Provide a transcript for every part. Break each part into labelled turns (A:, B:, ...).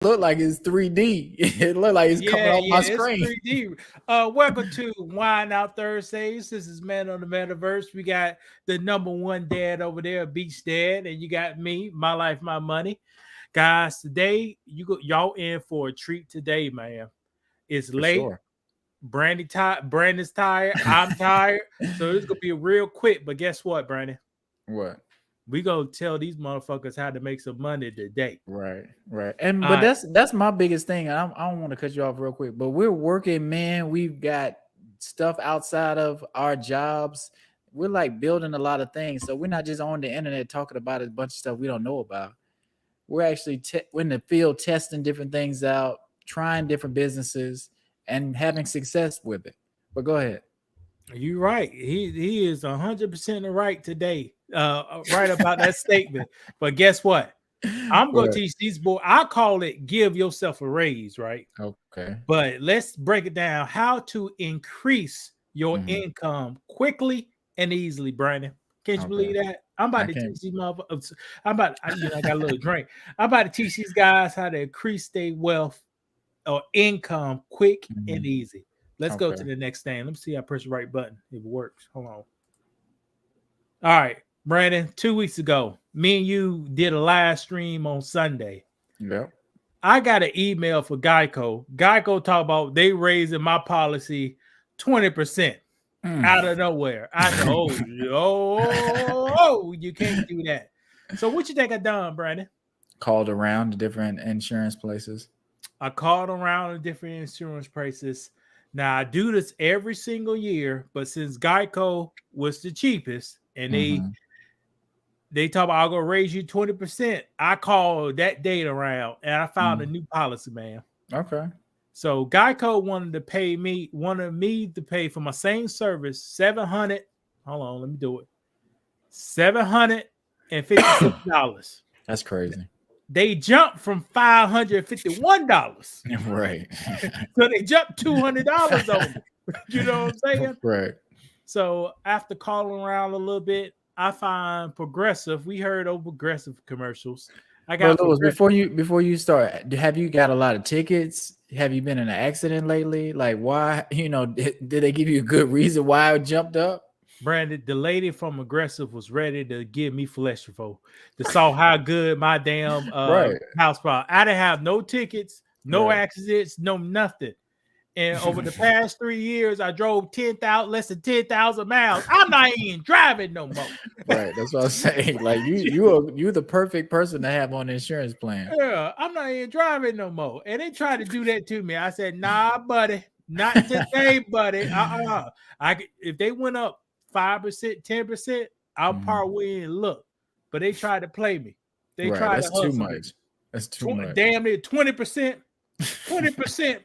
A: look like it's 3D. It look like it's coming
B: Yeah,
A: off my
B: yeah, it's
A: screen.
B: 3D. Welcome to Wine Out Thursdays. This is Man on the Metaverse. We got the number one dad over there, Beach Dad, and you got me, My Life, My Money. Guys, today y'all in for a treat today, man. It's
A: For
B: late.
A: sure.
B: Brandon's tired. I'm tired. So it's gonna be real quick. But guess what, Brandon?
A: What?
B: We gonna tell these motherfuckers how to make some money today.
A: Right, right. And
B: All
A: but
B: right.
A: that's my biggest thing. I don't want to cut you off real quick, but we're working, man. We've got stuff outside of our jobs. We're like building a lot of things. So we're not just on the internet talking about a bunch of stuff we don't know about. We're actually we're in the field testing different things out, trying different businesses, and having success with it. But go ahead.
B: You're right. He is 100% right today. Right about that statement. But guess what? I'm gonna
A: What?
B: teach these boys. I call it give yourself a raise, right?
A: Okay.
B: But let's break it down. How to increase your
A: Mhm.
B: income quickly and easily, Brandon. Can't you
A: Okay.
B: believe that? I'm about
A: I
B: to
A: can't.
B: teach these motherfuckers. I got a little drink. I'm about to teach these guys how to increase their wealth or income quick and
A: Mhm.
B: easy. Let's go to
A: Okay.
B: the next thing. Let me see. I press the right button. If it works. Hold on. All right, Brandon. 2 weeks ago, me and you did a live stream on Sunday.
A: Yep.
B: I got an email for Geico. Geico talk about they raising my policy 20%
A: Mm.
B: out of nowhere. I said, oh, you can't do that. So what you think I done, Brandon?
A: Called around to different insurance places.
B: I called around the different insurance prices. Now I do this every single year, but since Geico was the cheapest and
A: Hmm.
B: they talk about I'll go raise you 20%, I called that date around and I found a
A: Mm.
B: new policy, man.
A: Okay.
B: So Geico wanted me to pay for my same service 700. Hold on, let me do it. $756.
A: That's crazy.
B: They jumped from $551.
A: Right.
B: So they jumped $200 on me. You know what I'm saying?
A: Right.
B: So after calling around a little bit, I find Progressive. We heard old Progressive commercials. I
A: But
B: got
A: Louis,
B: Progressive.
A: before you start, have you got a lot of tickets? Have you been in an accident lately? Like why, did they give you a good reason why it jumped up?
B: Brandon, the lady from Aggressive was ready to give me Fleshful to saw how good my damn
A: Right.
B: house brought. I didn't have no tickets, no
A: Right.
B: accidents, no nothing. And over the past 3 years, I drove 10,000, less than 10,000 miles. I'm not even driving no more.
A: Right. That's what I'm saying. Like you're the perfect person to have on the insurance plan.
B: Yeah, I'm not even driving no more. And they tried to do that to me. I said, nah, buddy, not today, buddy. If they went up 5%, 10%, I'll
A: Mhm.
B: part way and look. But they tried to play me. They
A: Right.
B: tried to
A: That's too
B: hustle me.
A: much. That's too much.
B: Damn near 20%, 20%.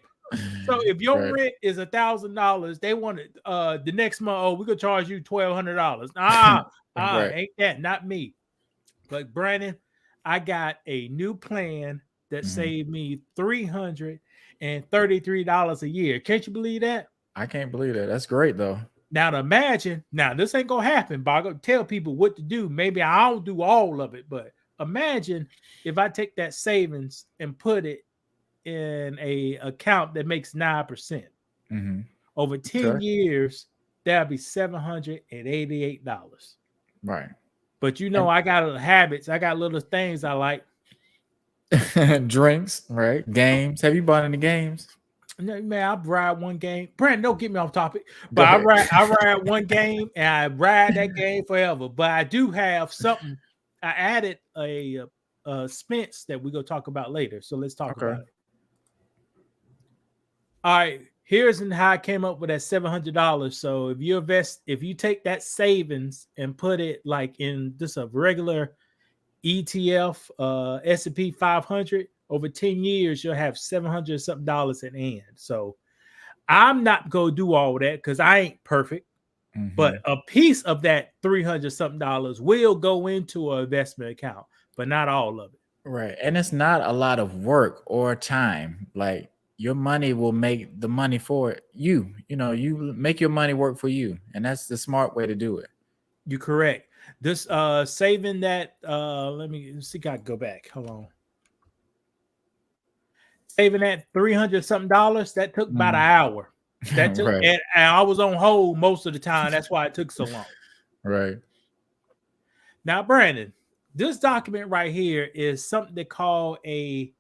B: So if your
A: Right.
B: rent is $1,000, they want it the next month. Oh, we could charge you $1,200.
A: Right.
B: Ain't that not me? But Brandon, I got a new plan that
A: Mhm.
B: saved me $333 a year. Can't you believe that?
A: I can't believe that. That's great though.
B: Now to imagine, now this ain't gonna happen, but I'm gonna tell people what to do. Maybe I'll do all of it, but imagine if I take that savings and put it in a account that makes 9%.
A: Hmm.
B: Over 10
A: Okay.
B: years, that'll be $788.
A: Right.
B: But
A: And
B: I got little habits, I got little things I like.
A: drinks, right? Games. Have you bought any games?
B: No, man, I ride one game. Brandon, don't get me off topic, but
A: Go ahead.
B: I ride one game and I ride that game forever. But I do have something. I added a Spence that we're gonna talk about later. So let's talk
A: Okay.
B: about it. All right. Here's how I came up with that $700. So if you take that savings and put it like in just a regular ETF, S&P 500, over 10 years, you'll have 700 something dollars in end. So I'm not going to do all that because I ain't perfect, but
A: Hmm.
B: a piece of that 300 something dollars will go into an investment account, but not all of it.
A: Right. And it's not a lot of work or time. Like your money will make the money for you. You make your money work for you. And that's the smart way to do it.
B: You're correct. This saving that let me see if I can go back. Hold on. saving that $300 something, that took about an hour. That took,
A: Right.
B: and I was on hold most of the time. That's why it took so long.
A: Right.
B: Now, Brandon, this document right here is something they call a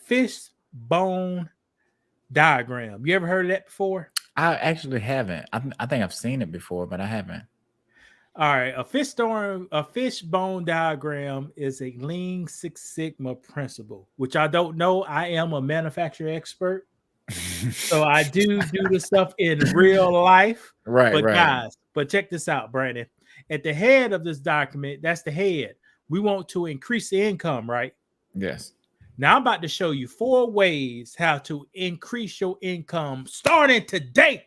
B: fishbone diagram. You ever heard of that before?
A: I actually haven't. I think I've seen it before, but I haven't.
B: All right, a fishbone diagram is a Lean Six Sigma principle, which I don't know. I am a manufacturer expert, so I do this stuff in real life.
A: Right,
B: But
A: right.
B: guys, check this out, Brandon. At the head of this document, that's the head. We want to increase the income, right?
A: Yes.
B: Now I'm about to show you 4 ways how to increase your income starting today.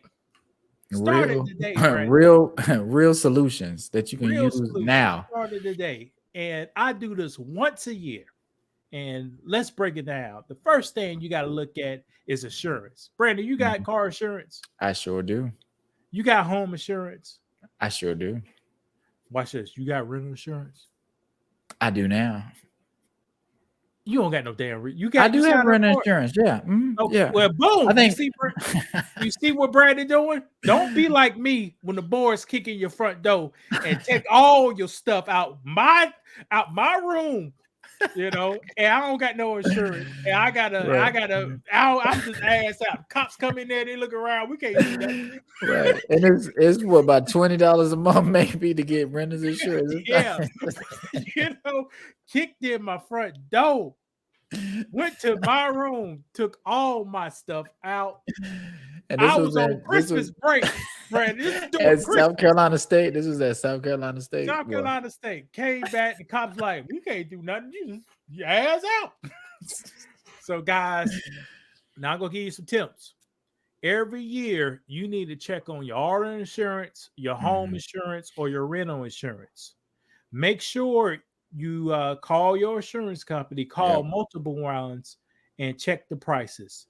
B: Starting today, Brandon.
A: real solutions that you can use now.
B: Starting today. And I do this once a year. And let's break it down. The first thing you got to look at is insurance. Brandon, you got car insurance?
A: I sure do.
B: You got home insurance?
A: I sure do.
B: Watch this. You got rental insurance?
A: I do now.
B: You don't got no damn.
A: I do have rental insurance. Yeah.
B: Okay.
A: Yeah.
B: Well, boom.
A: I think
B: you see what Brandon doing? Don't be like me when the boys kick in your front door and take all your stuff out my room. You know, and I don't got no insurance, and I'm just ass out. Cops come in there, they look around. We can't do that.
A: Right, and it's what, about $20 a month maybe to get renter's insurance.
B: Yeah, kicked in my front door, went to my room, took all my stuff out. And I was on Christmas break, Brandon. This is
A: at South Carolina State. This was at South Carolina State.
B: South Carolina State. Came back, the cops like, we can't do nothing. You just your ass out. So, guys, now I'm gonna give you some tips. Every year, you need to check on your auto insurance, your home insurance, or your rental insurance. Make sure you call your insurance company, call multiple ones, and check the prices.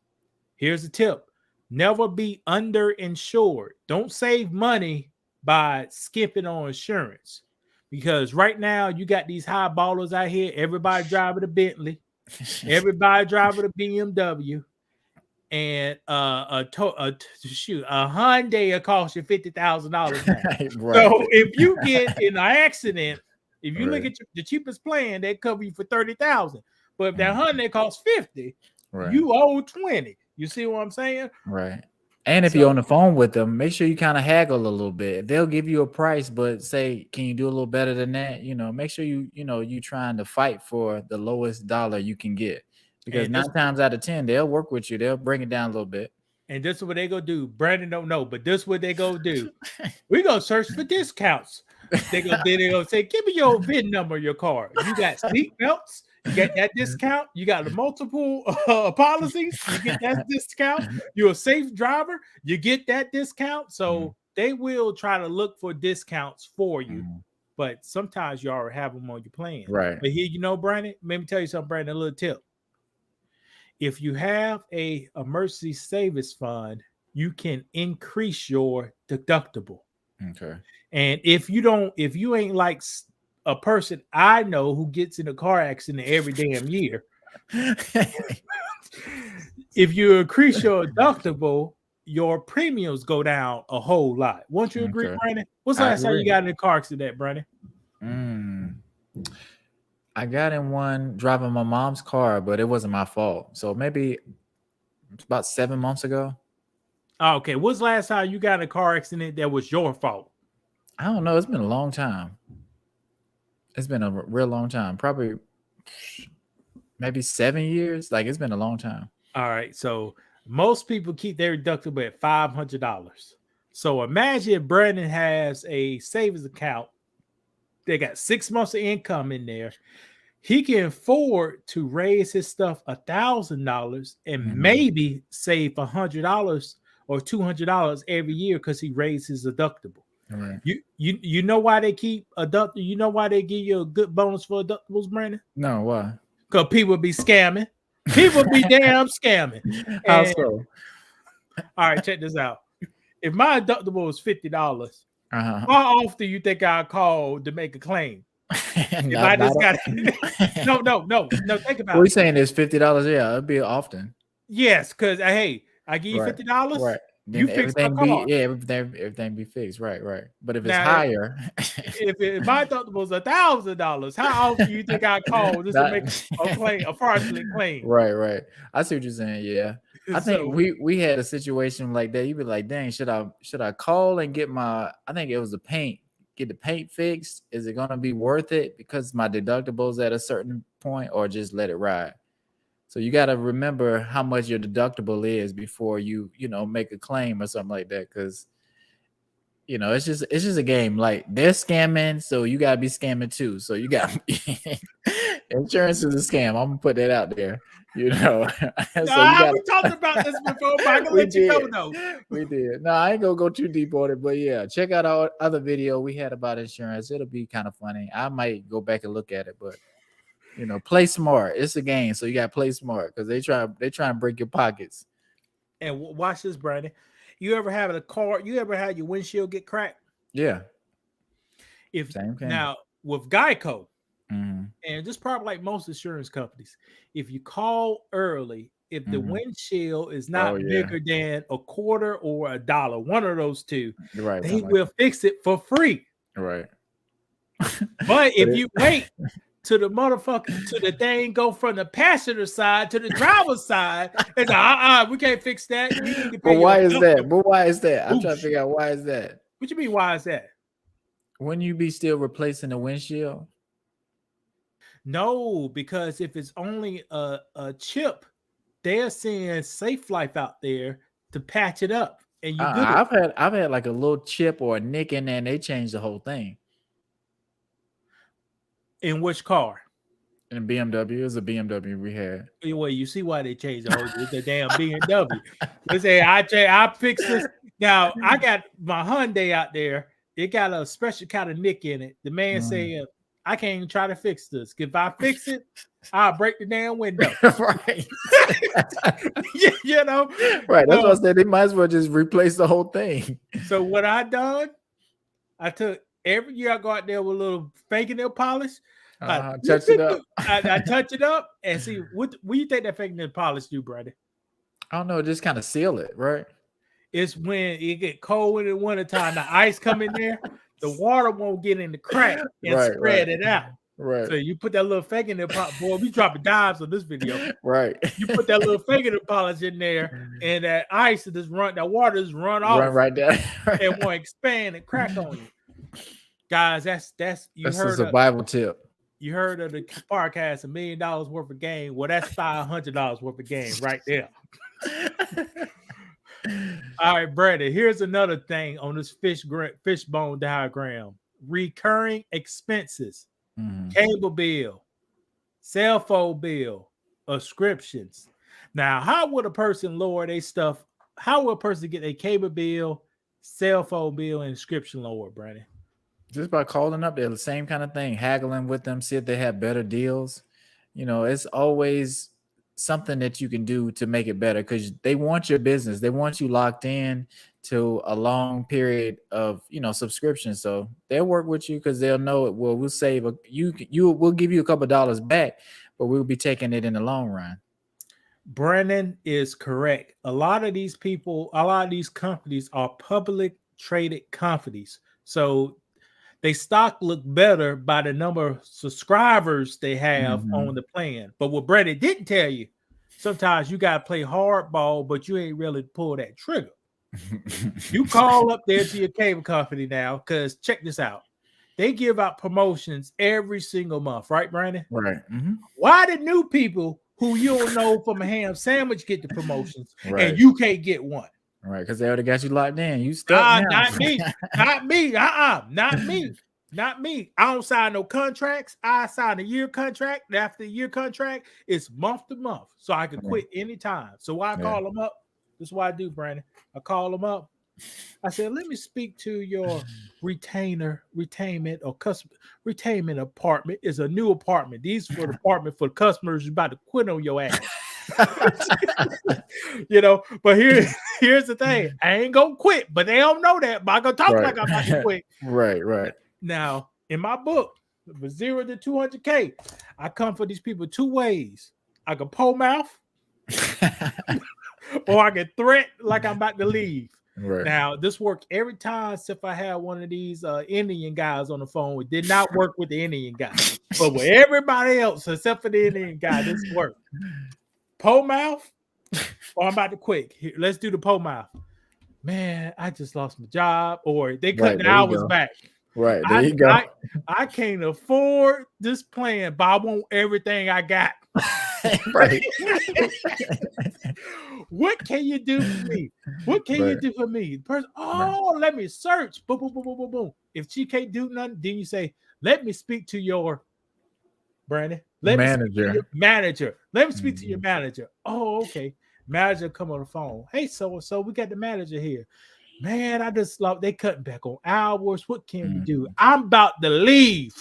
B: Here's a tip. Never be underinsured. Don't save money by skipping on insurance, because right now you got these high ballers out here. Everybody driving a Bentley, everybody driving a BMW, and a Hyundai will cost you $50,000. Right. So if you get in an accident, if you look at the cheapest plan, they cover you for $30,000. But if that Hyundai costs $50,000, you owe $20,000. You see what I'm saying?
A: Right. And if you're on the phone with them, make sure you kind of haggle a little bit. They'll give you a price, but say, can you do a little better than that? Make sure you trying to fight for the lowest dollar you can get, because 9 times out of 10, they'll work with you. They'll bring it down a little bit.
B: And this is what they go do. Brandon don't know, but this is what they go do. We go search for discounts. They go say, give me your VIN number, your car. You got seat belts. You get that discount. You got the multiple policies. You get that discount. You're a safe driver. You get that discount. So they will try to look for discounts for you. But sometimes you already have them on your plan.
A: Right.
B: But here, Brandon, let me tell you something, Brandon, a little tip. If you have a emergency savings fund, you can increase your deductible.
A: Okay.
B: And if you ain't like a person I know who gets in a car accident every damn year, if you increase your deductible, your premiums go down a whole lot. Won't you agree, Brandon? What's the last time you got in a car accident, Brandon?
A: I got in one driving my mom's car, but it wasn't my fault. So maybe it's about 7 months ago.
B: Okay. What's the last time you got in a car accident that was your fault?
A: I don't know. It's been a long time. It's been a real long time. Probably maybe 7 years. Like, it's been a long time.
B: All right. So most people keep their deductible at $500. So imagine Brandon has a savings account. They got 6 months of income in there. He can afford to raise his stuff $1,000 and maybe save $100 or $200 every year because he raised his deductible.
A: Right.
B: You know why they keep you know why they give you a good bonus for deductibles, Brandon?
A: No, why?
B: Because people be scamming. People be damn scamming.
A: How so?
B: All right, check this out. If my deductible is $50, how often do you think I call to make a claim? No, think about it.
A: What are you saying? It's $50? Yeah, it'd be often.
B: Yes, because hey, I give you
A: Right.
B: $50.
A: Right.
B: You
A: Then
B: fix my
A: everything
B: car.
A: be everything be fixed. Right. Right. But if it's
B: Now,
A: higher,
B: if my deductible was $1,000, how often you think I call just to
A: not
B: make a claim, a fraudulent claim?
A: right. Right. I see what you're saying. Yeah. I think
B: So
A: we had a situation like that. You'd be like, dang, should I call and get my I think it was the paint, get the paint fixed? Is it gonna be worth it because my deductible's at a certain point, or just let it ride? So you got to remember how much your deductible is before you make a claim or something like that, because it's just a game. Like, they're scamming, so you got to be scamming too. So you got insurance is a scam. I'm gonna put that out there. So you got
B: we talked about this before, but I can
A: we
B: let you know
A: did.
B: though.
A: We did. No, I ain't gonna go too deep on it, but yeah, check out our other video we had about insurance. It'll be kind of funny. I might go back and look at it, but play smart. It's a game, so you got to play smart because they try and break your pockets.
B: And watch this, Brandon. You ever have a car? You ever had your windshield get cracked?
A: Yeah,
B: If
A: same thing.
B: now with Geico,
A: Mhm,
B: and just probably like most insurance companies, if you call early, if the
A: mhm.
B: windshield is
A: Oh
B: not
A: yeah,
B: bigger than a quarter or a dollar, one of those two,
A: right.
B: they
A: Something like
B: will fix it for free.
A: that. Right.
B: But
A: But
B: if you wait to the motherfucker to the thing go from the passenger side to the driver's side, it's we can't fix that. You need to
A: but
B: pay your
A: why is that?
B: deductible.
A: But why is that? I'm trying to
B: Boosh.
A: figure out why is that.
B: What you mean? Why is that?
A: Wouldn't you be still replacing the windshield?
B: No, because if it's only a chip, they're seeing Safe Life out there to patch it up, and you good.
A: I've had like a little chip or a nick in there, and they changed the whole thing.
B: In which car?
A: In BMW, it was a BMW we had.
B: Anyway, you see why they changed the whole. It's a damn BMW. They say I fix this. Now I got my Hyundai out there. It got a special kind of nick in it. The man said, I can't even try to fix this. If I fix it, I'll break the damn window.
A: Right.
B: Right.
A: That's what I said. They might as well just replace the whole thing.
B: So what I done, I took every year I go out there with a little fingernail polish.
A: Touch it up.
B: I touch it up and see what do you think that fingernail polish do, brother?
A: I don't know. Just kind of seal it, right?
B: It's when it get cold in the wintertime, the ice come in there, the water won't get in the crack and spread it out.
A: Right.
B: So you put that little fingernail polish, boy, we dropping dimes on this video.
A: Right.
B: You put that little fingernail polish in there, and that ice just that water just run off.
A: Run right there.
B: It won't expand and crack on you. Guys, that's
A: that's a survival tip.
B: You heard of the podcast, $1 million worth of game. Well, that's $500 worth of game right there. All right, Brandon, here's another thing on this fishbone diagram. Recurring expenses, cable bill, cell phone bill, subscriptions. Now, how would a person lower their stuff? How will a person get a cable bill, cell phone bill, and subscription lower, Brandon?
A: Just by calling up, they're the same kind of thing, haggling with them, see if they have better deals. It's always something that you can do to make it better, because they want your business. They want you locked in to a long period of subscription. So they'll work with you because they'll know it. Well, we'll save we'll give you a couple of dollars back, but we'll be taking it in the long run.
B: Brandon is correct. A lot of these companies are public traded companies. So they stock look better by the number of subscribers they have on the plan. But what Brandon didn't tell you, sometimes you got to play hardball, but you ain't really pull that trigger. You call up there to your cable company now, because check this out. They give out promotions every single month, right, Brandon?
A: Right.
B: Why the new people who you don't know from a ham sandwich get the promotions and you can't get one?
A: Right, because they already got you locked in. You stuck now.
B: Not me. Not me. Not me. Not me. I don't sign no contracts. I sign a year contract. And after the year contract, it's month to month. So I can quit anytime. So why I call them up? This is what I do, Brandon. I call them up. I said, let me speak to your retainment apartment. Is a new apartment. These for the apartment for the customers who's about to quit on your ass. But here's the thing. I ain't gonna quit, but they don't know that. But I'm gonna talk like I'm about to quit.
A: Right.
B: Now, in my book, from 0 to 200K, I come for these people two ways. I can pull mouth or I can threat like I'm about to leave.
A: Right.
B: Now, this worked every time except I had one of these Indian guys on the phone. It did not work with the Indian guy, but with everybody else except for the Indian guy, this worked. Pole mouth, or I'm about to quit. Here, let's do the pole mouth. Man, I just lost my job, or they cut the hours back.
A: Right, there you go.
B: I can't afford this plan, but I want everything I got.
A: Right.
B: What can you do for me? What can you do for me? The person, let me search. Boom, boom, boom, boom, boom, boom. If she can't do nothing, then you say, let me speak to your Brandon. Let me speak to your manager. Let me speak to your manager. Oh, okay. Manager come on the phone. Hey, so we got the manager here. Man, I just love they cutting back on hours. What can we do? I'm about to leave.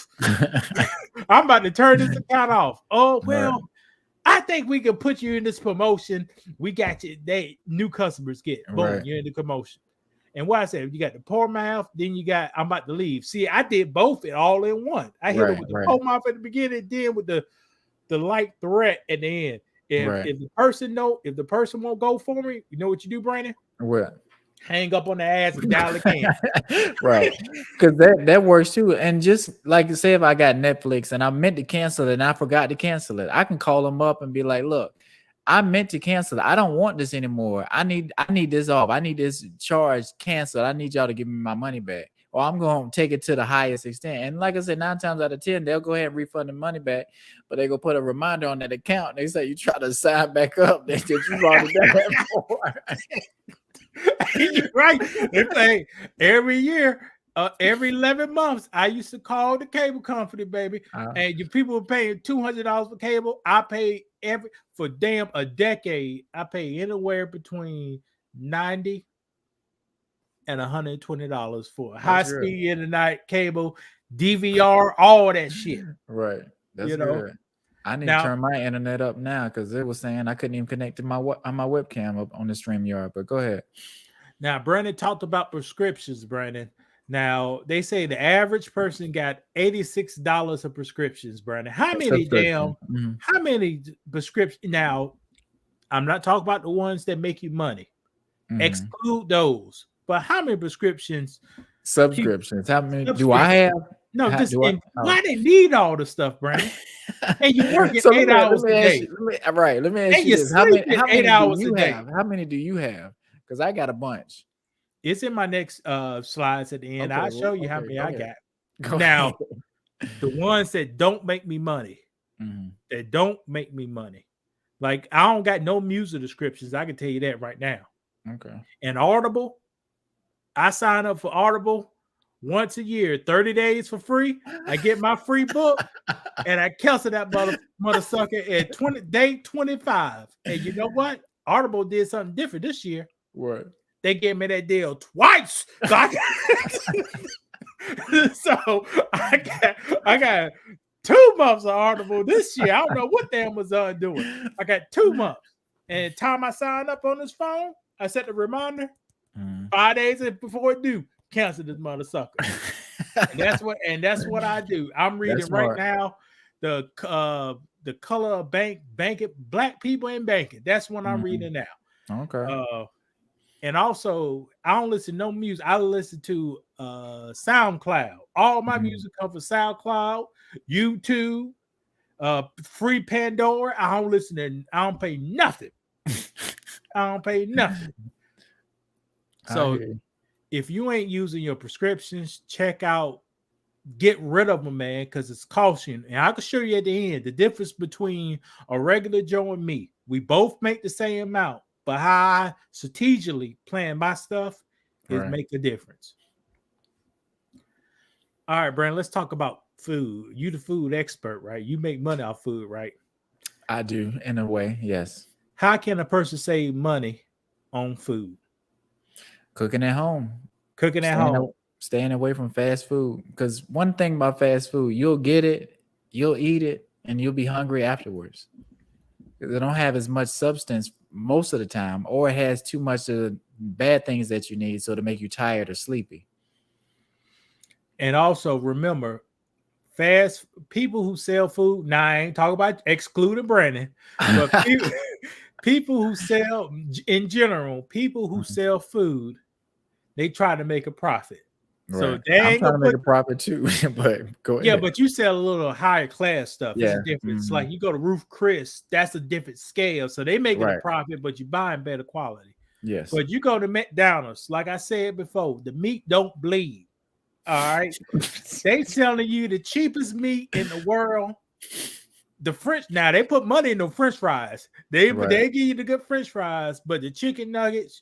B: I'm about to turn this account off. Oh, well, I think we can put you in this promotion. We got you. New customers get. Boom, you're in the promotion. And what I said, you got the poor mouth, then you got I'm about to leave. See, I did both all in one. I hit it with the poor mouth at the beginning, then with the light threat at the end. If the person won't go for me, you know what you do, Brandon?
A: What?
B: Hang up on the ass and dial again.
A: Right. Because that works too. And just like say if I got Netflix and I meant to cancel it and I forgot to cancel it, I can call them up and be like, look, I meant to cancel it. I don't want this anymore. I need this off. I need this charge canceled. I need y'all to give me my money back. Or I'm going to take it to the highest extent. And like I said, 9 times out of 10, they'll go ahead and refund the money back. But they go put a reminder on that account. They say you try to sign back up that you've already done that before.
B: You're right. They say every year, every 11 months, I used to call the cable company, baby. And you people were paying $200 for cable. I pay for damn a decade. I pay anywhere between $90 and $120 for high-speed internet, cable, DVR, all that shit.
A: Right. That's good. I need to turn my internet up now because it was saying I couldn't even connect to my webcam up on the StreamYard. But go ahead.
B: Now, Brandon talked about prescriptions, Brandon. Now, they say the average person got $86 of prescriptions, Brandon. How many prescriptions? Now, I'm not talking about the ones that make you money. Exclude those. But how many prescriptions?
A: Subscriptions. How many do I have?
B: No, why they need all the stuff, Brandon? And you working 8 hours a day.
A: Let me ask you this. How many hours do you have? How many do you have? Because I got a bunch.
B: It's in my next slides at the end. I'll show you how many I got.
A: Go
B: now,
A: ahead.
B: The ones that don't make me money, that don't make me money. Like I don't got no music descriptions. I can tell you that right now.
A: Okay.
B: And Audible, I sign up for Audible once a year, 30 days for free. I get my free book and I cancel that mother sucker at day 25. And you know what? Audible did something different this year.
A: What?
B: They gave me that deal twice. So I got 2 months of Audible this year. I don't know what the Amazon doing. I got 2 months. And time I signed up on this phone, I set the reminder 5 days before it due. Cancel this mother sucker. and that's what I do. I'm reading right now the color of banking, black people in banking. That's what I'm reading now.
A: Okay.
B: And also I don't listen to no music. I listen to SoundCloud. All my music comes from SoundCloud, YouTube, free Pandora. I don't pay nothing. I don't pay nothing. So if you ain't using your prescriptions, get rid of them, man, because it's costing. And I can show you at the end the difference between a regular Joe and me. We both make the same amount, but how I strategically plan my stuff is make a difference. All right, Brandon, let's talk about food. You the food expert, right? You make money off food, right?
A: I do, in a way, yes.
B: How can a person save money on food?
A: Cooking at home. Staying away from fast food. Because one thing about fast food, you'll get it, you'll eat it, and you'll be hungry afterwards. They don't have as much substance most of the time, or it has too much of the bad things that you need, so to make you tired or sleepy.
B: And also remember, people who sell food. Now I ain't talking about excluding Brandon, but people who sell in general, people who sell food, they try to make a profit. So
A: Right.
B: they
A: I'm
B: ain't
A: trying
B: gonna
A: to make
B: put
A: a profit too, but go
B: yeah,
A: ahead.
B: but you sell a little higher class stuff. It's
A: Yeah.
B: a difference.
A: Mhm.
B: Like you go to Roof Chris, that's a different scale. So they making a
A: Right.
B: profit, but you buying better quality.
A: Yes.
B: But you go to McDonald's, like I said before, the meat don't bleed. All right. They selling you the cheapest meat in the world. The French now they put money in the French fries. They
A: Right.
B: give you the good French fries, but the chicken nuggets,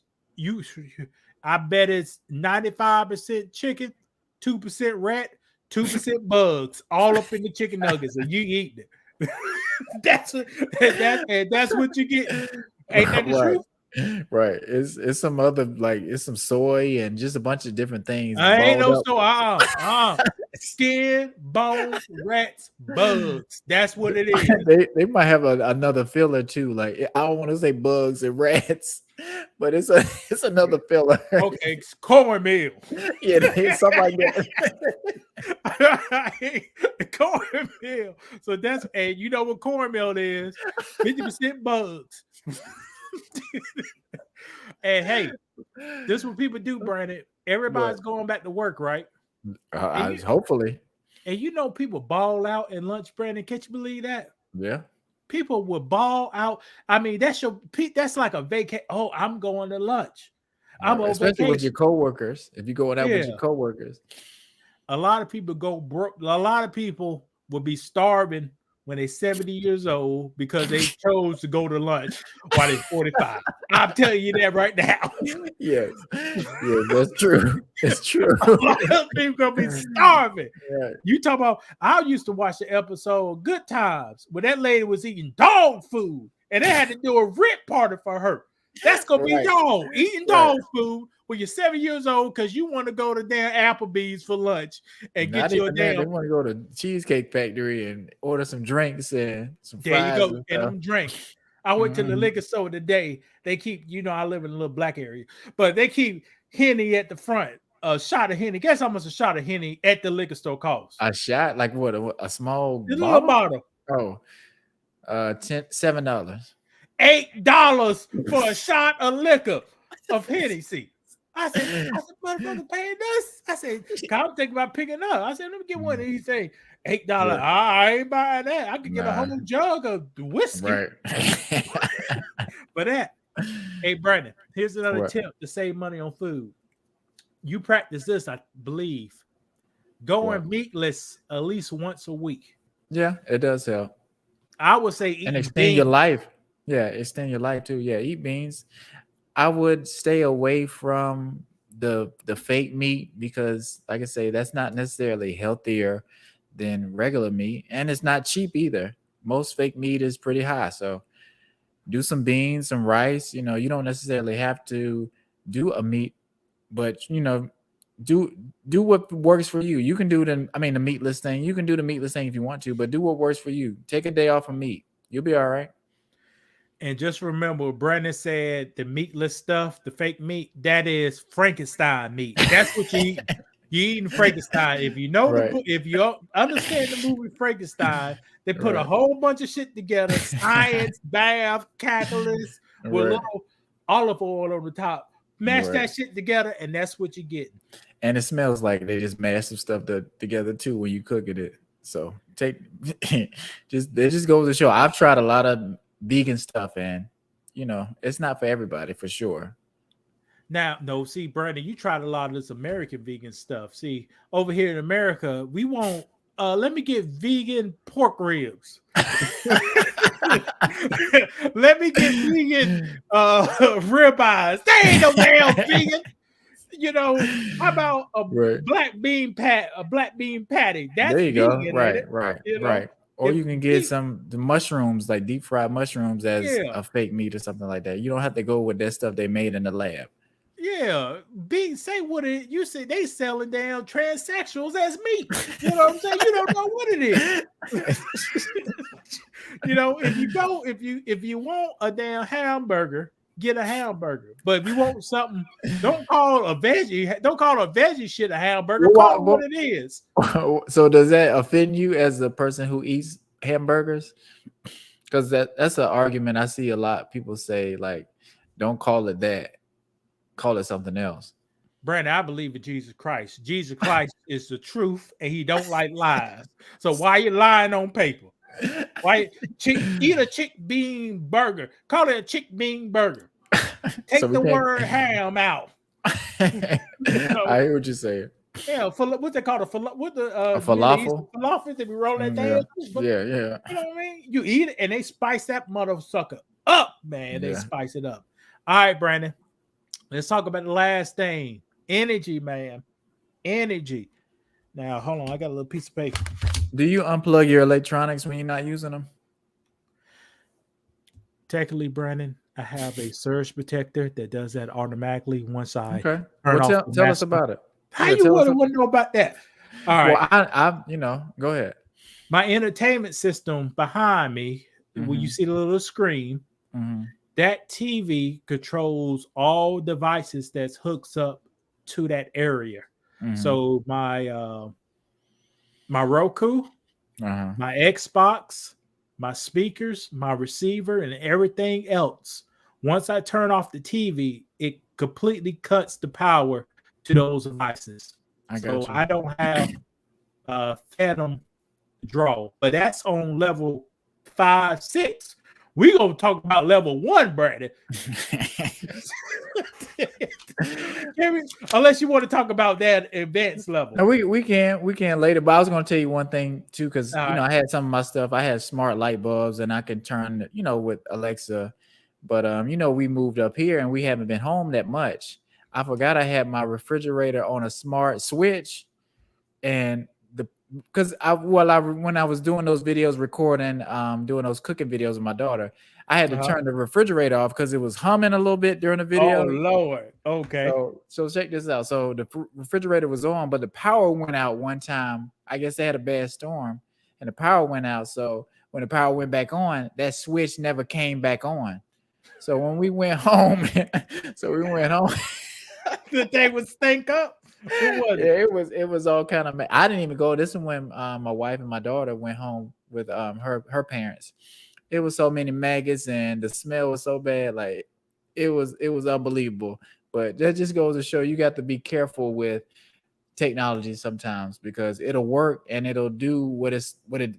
B: I bet it's 95% chicken, 2% rat, 2% bugs, all up in the chicken nuggets, and you eat it. that's what you get. Ain't that the
A: Right.
B: truth?
A: Right. It's some other like it's some soy and just a bunch of different things
B: I ain't
A: balled
B: no
A: up.
B: skin, bones, rats, bugs. That's what it is.
A: They might have another filler too. Like I don't want to say bugs and rats, but it's another filler.
B: Okay, it's cornmeal.
A: Yeah, it's something like that.
B: Cornmeal. So that's and you know what cornmeal is? 50% bugs. And hey, this is what people do, Brandon. Everybody's going back to work, right?
A: Hopefully.
B: And you know people ball out in lunch, Brandon. Can't you believe that?
A: Yeah.
B: People will ball out. I mean, that's like a vacation. Oh, I'm going to lunch. I'm on
A: Especially
B: vacation.
A: with your coworkers. If you're going out with your coworkers.
B: A lot of people go broke. A lot of people will be starving when they're 70 years old because they chose to go to lunch while they're 45. I'm telling you that right now.
A: Yes. Yeah, that's true. It's true.
B: A lot of people gonna be starving.
A: Right.
B: You talk about I used to watch the episode Good Times where that lady was eating dog food and they had to do a rip party for her. That's gonna be y'all eating dog food when you're 7 years old because you want to go to damn Applebee's for lunch and
A: Not
B: get your
A: even that,
B: damn.
A: they want to go to Cheesecake Factory and order some drinks and some
B: There
A: fries.
B: you go, and them drinks. I went to the liquor store today. They keep, I live in a little black area, but they keep Henny at the front. A shot of Henny. Guess how much a shot of Henny at the liquor store costs?
A: A shot, like what? A small
B: little bottle.
A: Oh, $7.
B: $8 for a shot of liquor of Hennessy. I said, motherfucker paying this? I said, I'm thinking about picking up. I said, let me get one of these things. $8. Yeah. I ain't buying that. I could get a whole jug of whiskey.
A: Right.
B: But that, hey, Brandon, here's another tip to save money on food. You practice this, I believe. Going meatless at least once a week.
A: Yeah, it does help.
B: I would say eat
A: and extend your life. Yeah, extend your life too. Yeah, eat beans. I would stay away from the fake meat because, like I say, that's not necessarily healthier than regular meat, and it's not cheap either. Most fake meat is pretty high, so do some beans, some rice. You don't necessarily have to do a meat, but do what works for you. You can do the meatless thing. You can do the meatless thing if you want to, but do what works for you. Take a day off of meat. You'll be all right.
B: And just remember, Brandon said the meatless stuff, the fake meat, that is Frankenstein meat. That's what you eat. You're eating Frankenstein. If you know if you understand the movie Frankenstein, they put a whole bunch of shit together: science, bath, calculus, with little olive oil on the top. Mash that shit together, and that's what you get.
A: And it smells like they just mash some stuff together too when you cooking it. So it just goes to show. I've tried a lot of vegan stuff, and it's not for everybody for sure.
B: Now, no, see, Brandon, you tried a lot of this American vegan stuff. See, over here in America, we won't. Let me get vegan pork ribs. Let me get vegan ribeyes. They ain't no damn vegan. How about a black bean patty? That's
A: there you
B: vegan,
A: go. Right. Or you can get the mushrooms, like deep fried mushrooms, as a fake meat or something like that. You don't have to go with that stuff they made in the lab.
B: Yeah, say what it. You say they selling damn transsexuals as meat. You know what I'm saying? You don't know what it is. If you want a damn hamburger, get a hamburger. But if you want something, don't call a veggie shit a hamburger. Call it what it is.
A: So does that offend you as a person who eats hamburgers? Because that's an argument I see a lot. People say, like, don't call it that, call it something else.
B: Brandon, I believe in Jesus Christ. Jesus Christ is the truth, and he don't like lies. So why you lying on paper? Why eat a chick bean burger? Call it a chick bean burger. Take
A: So
B: the word ham out.
A: I hear what you're saying.
B: Yeah, what they call it? What the
A: A falafel?
B: Falafel that we roll that
A: Yeah.
B: thing.
A: Yeah.
B: You know what I mean? You eat it and they spice that mother sucker up, man. They
A: Yeah.
B: spice it up. All right, Brandon. Let's talk about the last thing. Energy, man. Energy. Now, hold on. I got a little piece of paper.
A: Do you unplug your electronics when you're not using them?
B: Technically, Brandon, I have a surge protector that does that automatically once I
A: Okay.
B: turn
A: Well,
B: off the
A: tell us
B: master.
A: about it.
B: How
A: Yeah,
B: you
A: tell us
B: want to know about that? All right.
A: Well, I go ahead.
B: My entertainment system behind me, when you see the little screen, that TV controls all devices that's hooks up to that area. So my my Roku, my Xbox, my speakers, my receiver, and everything else. Once I turn off the TV, it completely cuts the power to those devices. I don't have Phantom draw, but that's on level 5, 6. We gonna talk about level 1, Brandon. Unless you want to talk about that advanced level.
A: No, we can later. But I was gonna tell you one thing too, because I had some of my stuff. I had smart light bulbs, and I can turn with Alexa. But we moved up here, and we haven't been home that much. I forgot I had my refrigerator on a smart switch, and because when I was doing those videos, recording, doing those cooking videos with my daughter, I had to turn the refrigerator off because it was humming a little bit during the video.
B: Oh Lord, okay.
A: So check this out. So the refrigerator was on, but the power went out one time. I guess they had a bad storm, and the power went out. So when the power went back on, that switch never came back on. So when we went home,
B: the thing would stink up.
A: It was all kind of. I didn't even go. This is when my wife and my daughter went home with her parents. It was so many maggots, and the smell was so bad. Like it was unbelievable. But that just goes to show you got to be careful with technology sometimes, because it'll work and it'll do what it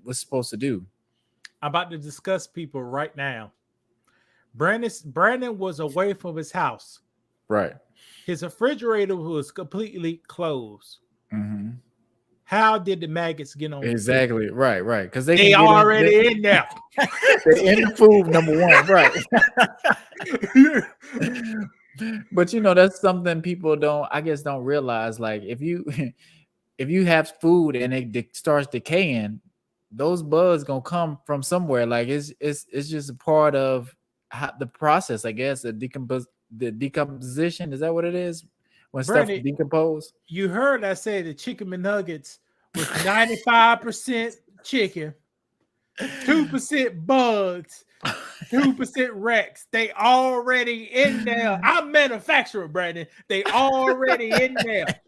A: was supposed to do.
B: I'm about to discuss people right now. Brandon was away from his house.
A: Right.
B: His refrigerator was completely closed. How did the maggots get on?
A: Exactly. Right. Because
B: they already in there.
A: They're in the food, number one. Right. But that's something people don't realize. Like if you have food and it starts decaying, those bugs gonna come from somewhere. Like it's just a part of the process, I guess. The decomposition, is that what it is? When Brandon, stuff decompose?
B: You heard I say the chicken McNuggets was 95% chicken, 2% bugs, 2% Rex. They already in there. I'm manufacturer, Brandon. They already in there.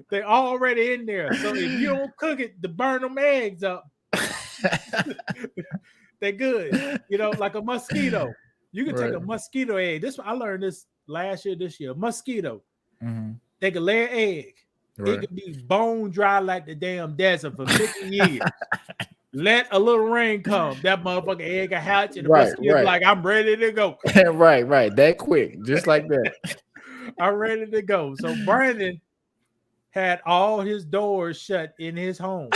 B: They already in there. So if you don't cook it to burn them eggs up, they're good. Like a mosquito. You can take a mosquito egg. I learned this this year. Mosquito. They can lay an egg. Right. It can be bone dry like the damn desert for 50 years. Let a little rain come. That motherfucking egg will hatch, and the mosquito's like, I'm ready to go.
A: Right. That quick. Just like that.
B: I'm ready to go. So Brandon had all his doors shut in his home.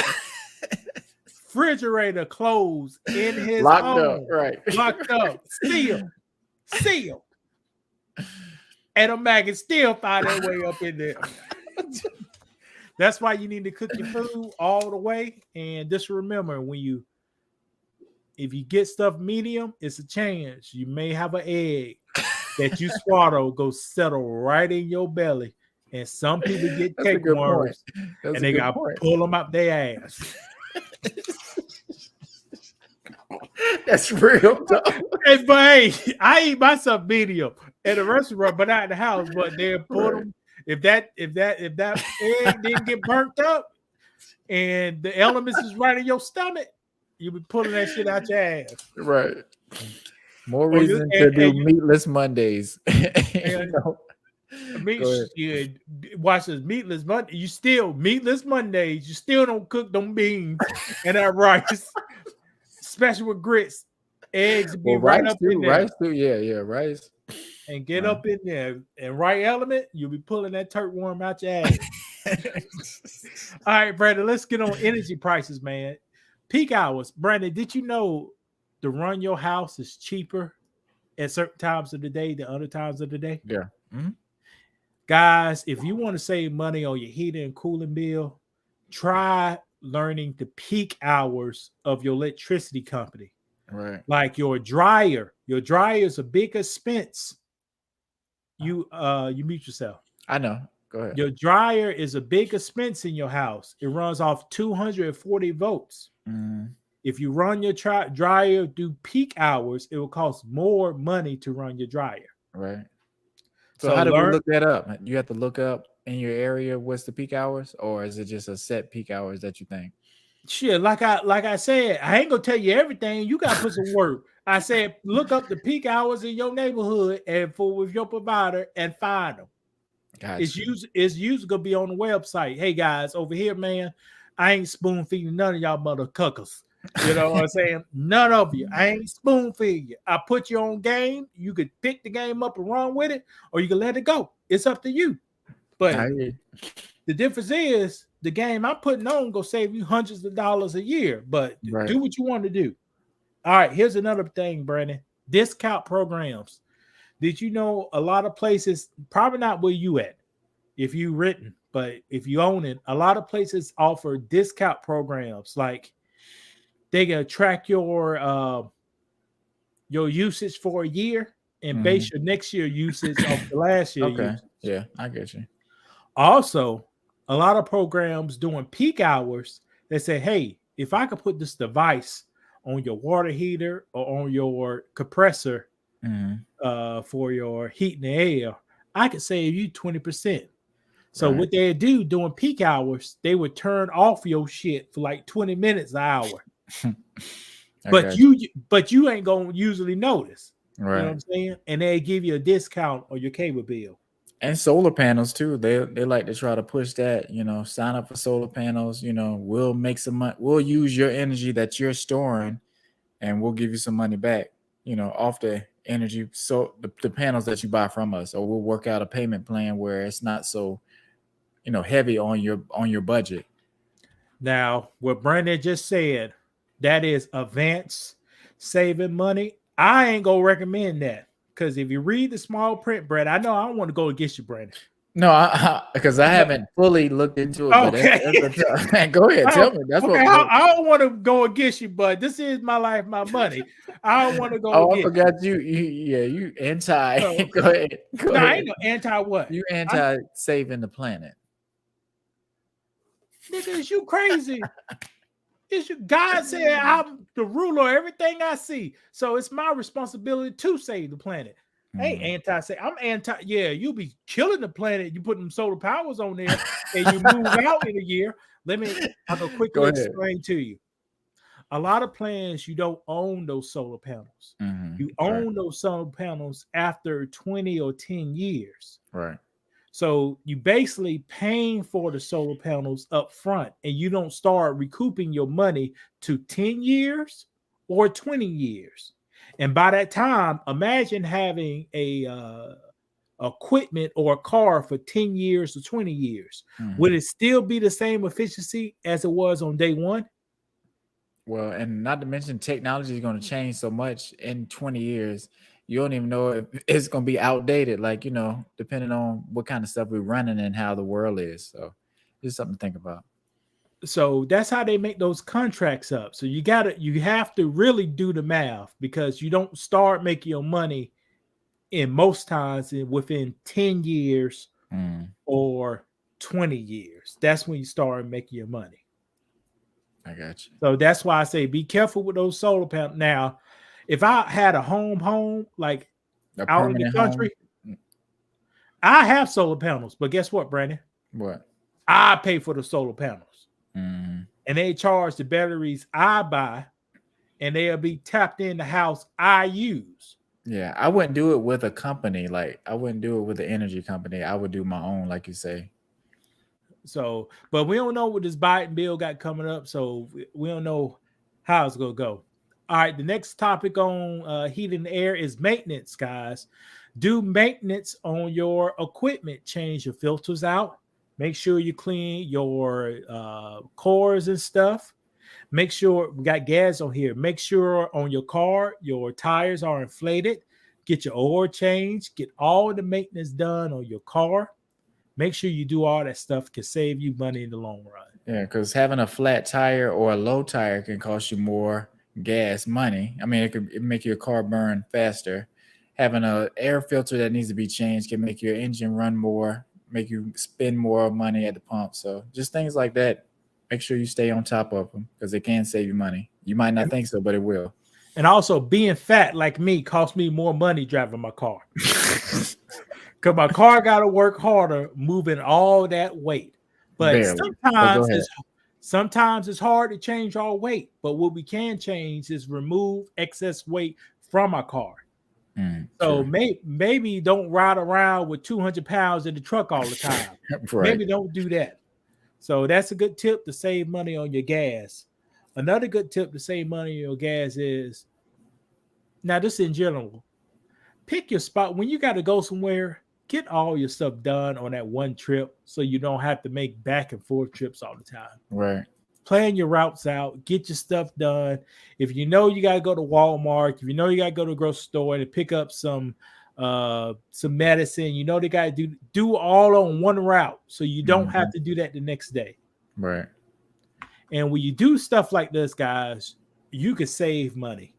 B: Refrigerator closed in his
A: locked
B: home.
A: Up, right?
B: Locked up, sealed. And a maggot still find their way up in there. That's why you need to cook your food all the way. And just remember, if you get stuff medium, it's a chance you may have an egg that you swallow go settle right in your belly. And some people get tapeworms, and they got to pull them up their ass.
A: That's real.
B: Hey, I eat myself medium at a restaurant, but not in the house. But they pull them. If that egg didn't get burnt up, and the elements is right in your stomach, You'll be pulling that shit out your ass.
A: Right. More
B: Or you
A: reason to do
B: and
A: meatless Mondays.
B: and
A: No.
B: meat
A: Go ahead.
B: shit. Watch this meatless Monday. You still meatless Mondays. You still don't cook them beans and that rice, especially with grits. Eggs be
A: Well,
B: right
A: rice
B: up in
A: too.
B: there
A: Rice too. Yeah, rice.
B: and get
A: Right.
B: up in there. And right element, you'll be pulling that turk worm out your ass. All right, Brandon, let's get on energy prices, man. Peak hours. Brandon, did you know to run your house is cheaper at certain times of the day than other times of the day?
A: Yeah. Mhm.
B: Guys, if you want to save money on your heating and cooling bill, try learning the peak hours of your electricity company.
A: Right.
B: Like your dryer. Your dryer is a big expense. You mute yourself.
A: I know. Go ahead.
B: Your dryer is a big expense in your house. It runs off 240 volts.
A: Mhm.
B: If you run your dryer do peak hours, it will cost more money to run your dryer.
A: Right. So
B: So
A: how do we
B: learn.
A: look that up? You have to look up in your area what's the peak hours, or is it just a set peak hours that you think?
B: Shit, like I said, I ain't gonna tell you everything. You gotta put some work. I said, look up the peak hours in your neighborhood and for with your provider and find them. It's
A: Gotcha.
B: usually gonna be on the website. Hey guys, over here, man, I ain't spoon feeding none of y'all mother cuckers. You know what I'm saying? None of you. I ain't spoon feeding you. I put you on game. You could pick the game up and run with it, or you can let it go. It's up to you. But
A: I hear you.
B: the difference is the game I'm putting on gonna save you hundreds of dollars a year. But
A: Right.
B: do what you want to do. All right, here's another thing, Brandon. Discount programs. Did you know a lot of places, probably not where you at, if you written, but if you own it, a lot of places offer discount programs. Like they can track your usage for a year and base your next year usage off the last year
A: Okay.
B: usage.
A: Yeah, I get you.
B: Also, a lot of programs doing peak hours, they say, hey, if I could put this device on your water heater or on your compressor for your heat and air, I could save you 20%. So
A: Right.
B: what they do during peak hours, they would turn off your shit for like 20 minutes an hour.
A: I
B: But
A: got
B: you ain't gonna usually notice. You know what
A: Right.
B: I'm saying? And they give you a discount on your cable bill.
A: And solar panels too. They like to try to push that, sign up for solar panels, we'll make some money. We'll use your energy that you're storing and we'll give you some money back, off the energy. So the panels that you buy from us, or we'll work out a payment plan where it's not so, heavy on your budget.
B: Now, what Brandon just said, that is advance saving money. I ain't gonna recommend that. Because if you read the small print, Brad, I know I don't want to go against you, Brandon.
A: No, because I haven't fully looked into it.
B: Okay.
A: But go ahead, tell me. That's
B: okay,
A: what.
B: I don't want to go against you, but this is my life, my money. I don't want to go
A: Oh, I
B: against
A: forgot you. You anti.
B: No.
A: Go ahead. Go
B: No, I
A: ahead.
B: ain't no anti what?
A: You anti saving the planet.
B: Nigga, is you crazy? God said I'm the ruler of everything I see. So it's my responsibility to save the planet. I ain't anti-say. I'm anti. Yeah, you'll be killing the planet. You put them solar powers on there and you move out in a year. I can quickly explain to you. A lot of plants, you don't own those solar panels. You own those solar panels after 20 or 10 years.
A: Right.
B: So you basically paying for the solar panels up front, and you don't start recouping your money to 10 years or 20 years. And by that time, imagine having a equipment or a car for 10 years or 20 years. Would it still be the same efficiency as it was on day one?
A: Well, and not to mention technology is going to change so much in 20 years. You don't even know if it's going to be outdated, depending on what kind of stuff we're running and how the world is. So it's something to think about.
B: So that's how they make those contracts up. So you have to really do the math, because you don't start making your money in most times within 10 years or 20 years. That's when you start making your money.
A: I got you.
B: So that's why I say be careful with those solar panels. Now, if I had a home like out in the country, I have solar panels. But guess what, Brandon?
A: What?
B: I pay for the solar panels. And they charge the batteries I buy and they'll be tapped in the house I use.
A: Yeah, I wouldn't do it with a company. Like I wouldn't do it with the energy company. I would do my own, like you say.
B: So, but we don't know what this Biden bill got coming up, so we don't know how it's gonna go. All right, the next topic on heat and air is maintenance, guys. Do maintenance on your equipment. Change your filters out. Make sure you clean your cores and stuff. Make sure we got gas on here. Make sure on your car your tires are inflated. Get your oil changed. Get all the maintenance done on your car. Make sure you do all that stuff. Can save you money in the long run.
A: Yeah, because having a flat tire or a low tire can cost you more gas money. I mean, it make your car burn faster. Having an air filter that needs to be changed can make your engine run more, make you spend more money at the pump. So just things like that. Make sure you stay on top of them because they can save you money. You might not think so, but it will.
B: And also, being fat like me costs me more money driving my car. Because my car got to work harder moving all that weight. But sometimes it's hard to change all weight. But what we can change is remove excess weight from our car. So maybe don't ride around with 200 pounds in the truck all the time. Right. Maybe don't do that. So that's a good tip to save money on your gas. Another good tip to save money on your gas is, now this in general, pick your spot. When you got to go somewhere, get all your stuff done on that one trip so you don't have to make back and forth trips all the time.
A: Right.
B: Plan your routes out, get your stuff done. If you know you got to go to Walmart, if you know you got to go to a grocery store to pick up some medicine, you know they got to do all on one route so you don't have to do that the next day.
A: Right.
B: And when you do stuff like this, guys, you can save money.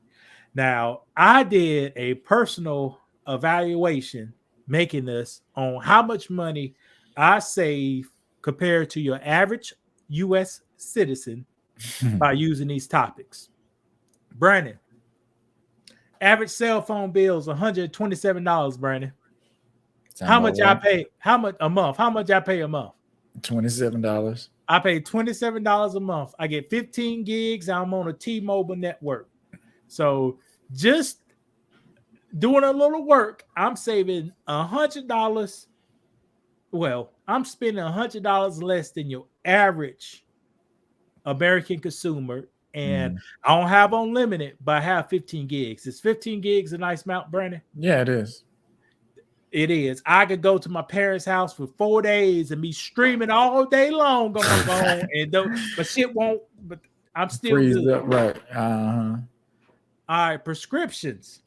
B: Now, I did a personal evaluation making this on how much money I save compared to your average U.S. citizen by using these topics. Brandon, average cell phone bill is $127, Brandon. How much I pay? How much a month? How much I pay a month?
A: $27.
B: I pay $27 a month. I get 15 gigs. I'm on a T-Mobile network. So just doing a little work, I'm saving $100. Well, I'm spending $100 less than your average American consumer. And I don't have unlimited, but I have 15 gigs. Is 15 gigs a nice amount, Brandon?
A: Yeah, it is.
B: It is. I could go to my parents' house for 4 days and be streaming all day long on my phone, but shit won't. But I'm still good.
A: Up, right.
B: All right, prescriptions.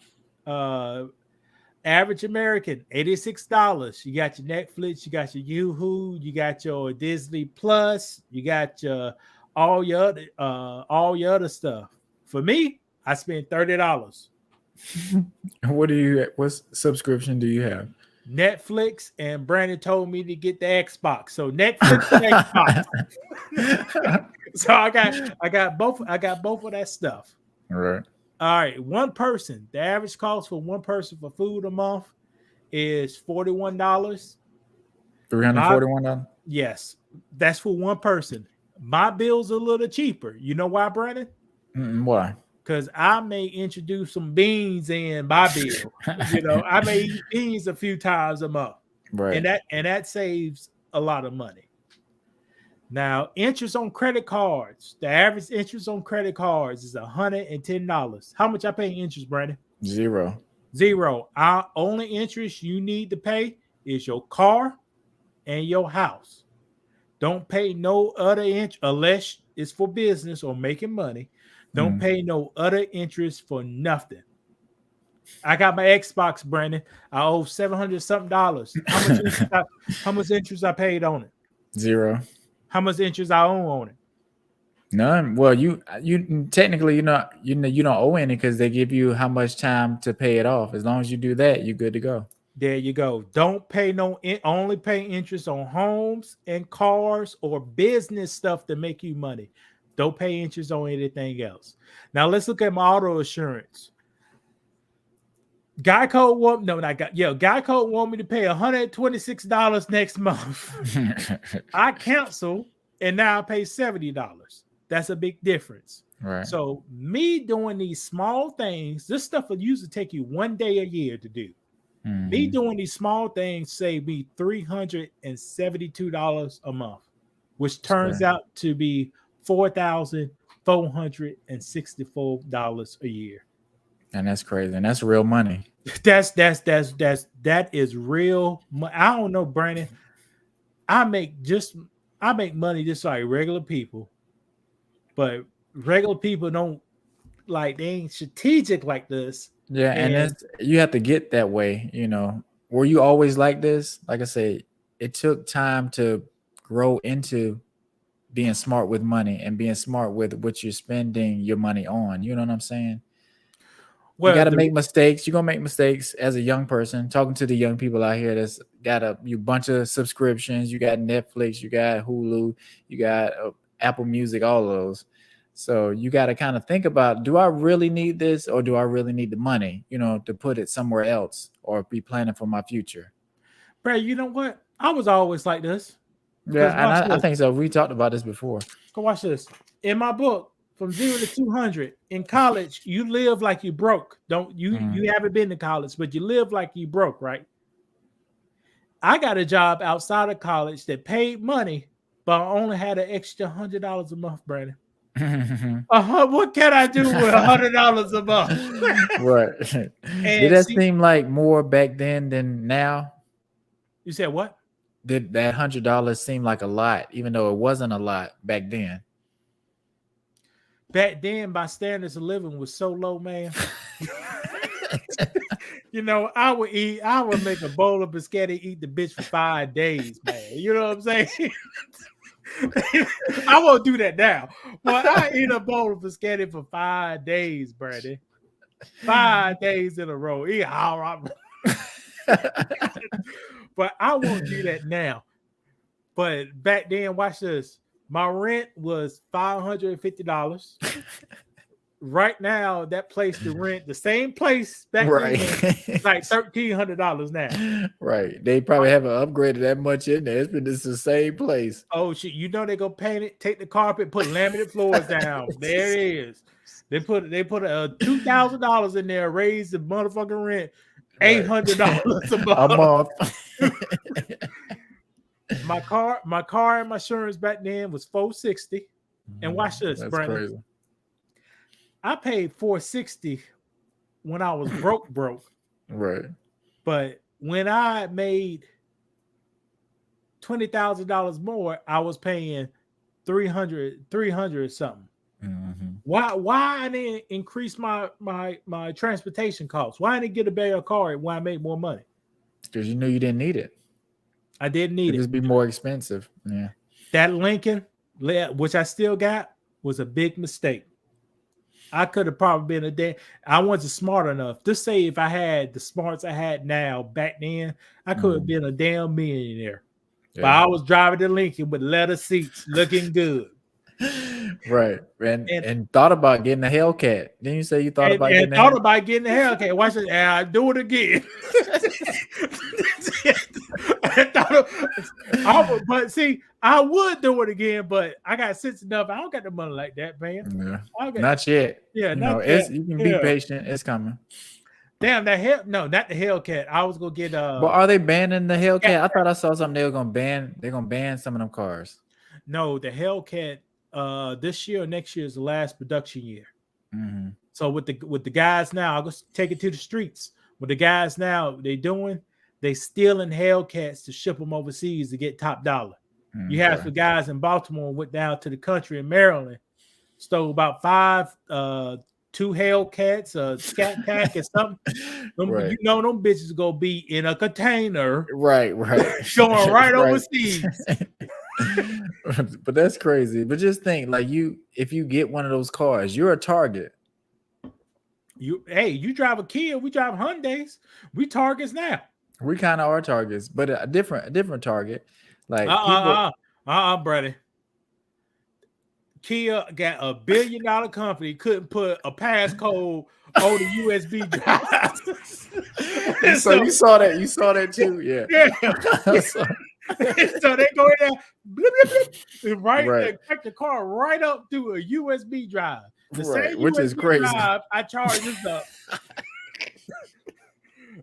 B: Average American, $86. You got your Netflix, you got your Yahoo, you got your Disney Plus, you got your all your other stuff. For me, I spend $30.
A: What subscription do you have?
B: Netflix, and Brandon told me to get the Xbox. So Netflix and Xbox. So I got both of that stuff.
A: All right.
B: All right. One person, the average cost for one person for food a month is $41.
A: $341?
B: Yes. That's for one person. My bill's a little cheaper. You know why, Brandon?
A: Why?
B: Because I may introduce some beans in my bill. I may eat beans a few times a month.
A: Right.
B: And that saves a lot of money. Now, interest on credit cards. The average interest on credit cards is $110. How much I pay in interest, Brandon?
A: Zero.
B: Our only interest you need to pay is your car and your house. Don't pay no other interest unless it's for business or making money. Don't pay no other interest for nothing. I got my Xbox, Brandon. I owe $700 something. How much interest I paid on it?
A: Zero.
B: How much interest I own on it?
A: None. Well, you technically you don't owe any because they give you how much time to pay it off. As long as you do that, you're good to go.
B: There you go. Don't pay only pay interest on homes and cars or business stuff to make you money. Don't pay interest on anything else. Now let's look at my auto insurance. Geico want me to pay $126 next month. I cancel and now I pay $70. That's a big difference.
A: Right.
B: So me doing these small things, this stuff will usually take you 1 day a year to do. Me
A: Mhm.
B: doing these small things save me $372 a month, which turns
A: Sure.
B: out to be $4,464 a year.
A: And that's crazy. And that's real money.
B: That is real. I don't know, Brandon. I make money just like regular people, but regular people don't like, they ain't strategic like this.
A: Yeah, and
B: And
A: that's you have to get that way, you know. Were you always like this? Like I say, it took time to grow into being smart with money and being smart with what you're spending your money on. You know what I'm saying? You
B: well,
A: got to make mistakes. You're gonna make mistakes as a young person. Talking to the young people out here that's got a bunch of subscriptions. You got Netflix, you got Hulu, you got Apple Music, all of those. So you got to kind of think about: do I really need this, or do I really need the money? You know, to put it somewhere else or be planning for my future.
B: Brad, you know what? I was always like this.
A: Yeah,
B: Because
A: and
B: watch
A: I
B: this.
A: think so. We talked about this before.
B: Go watch this. In my book, from 0 to 200, in college, you live like you broke. Don't you? You haven't been to college, but you live like you broke, right? I got a job outside of college that paid money, but I only had an extra $100 a month, Brandon. What can I do with $100 a month?
A: Right. Did that seem like more back then than now?
B: You said what?
A: Did that $100 seem like a lot, even though it wasn't a lot back then?
B: Back then, my standards of living was so low, man. You know, I would make a bowl of biscotti, eat the bitch for 5 days, man. You know what I'm saying? I won't do that now. But I eat a bowl of biscotti for 5 days, Brandon. 5 days in a row. All right. But I won't do that now. But back then, watch this. My rent was $550. Right now, that place to rent, the same place back then, it's like $1,300 now.
A: Right. They probably haven't upgraded that much in there. It's the same place.
B: Oh shit! You know they go paint it, take the carpet, put laminate floors down. There it is. They put $2,000 in there, raise the motherfucking rent $800 a month. My car and my insurance back then was $460. And watch this,
A: That's
B: Brandon.
A: crazy.
B: I paid $460 when I was broke.
A: Right.
B: But when I made $20,000 more, I was paying $300 something.
A: Mm-hmm.
B: Why I didn't increase my transportation costs? Why I didn't get a better car when I made more money?
A: Because you knew you didn't need it.
B: I didn't need it.
A: It'd just be more expensive. Yeah.
B: That Lincoln, which I still got, was a big mistake. I could have probably been I wasn't smart enough. Just say if I had the smarts I had now back then, I could have been a damn millionaire. Yeah. But I was driving the Lincoln with leather seats, looking good.
A: Right. And thought about getting a Hellcat. Didn't you say you thought about getting
B: a Hellcat? Watch it. I do it again. But see, I would do it again, but I got sense enough. I don't got the money like that, man.
A: Yeah. Not yet.
B: Yeah,
A: not yet. You can be patient. It's coming.
B: Damn, not the Hellcat. I was gonna get
A: But are they banning the Hellcat? I thought I saw something they were gonna ban. They're gonna ban some of them cars.
B: No, the Hellcat this year or next year is the last production year.
A: Mm-hmm.
B: So with the guys now, I'll go take it to the streets. With the guys now, they stealing Hellcats to ship them overseas to get top dollar. Mm-hmm. You have some guys in Baltimore went down to the country in Maryland, stole about 2 Hellcats, a Scat Pack or something.
A: Right.
B: You know them bitches gonna be in a container.
A: Right.
B: Going right overseas.
A: But that's crazy. But just think, like, if you get one of those cars, you're a target.
B: You drive a Kia, we drive Hyundais. We targets now.
A: We kind of are targets, but a different target. Like
B: brother. Kia got $1 billion company, couldn't put a passcode on the USB drive.
A: So you saw that too, yeah.
B: So they go in there, blip, blip, blip, and
A: Right.
B: and crack the car right up through a USB drive. The
A: Right,
B: same
A: which is
B: USB
A: crazy.
B: drive I charge this up.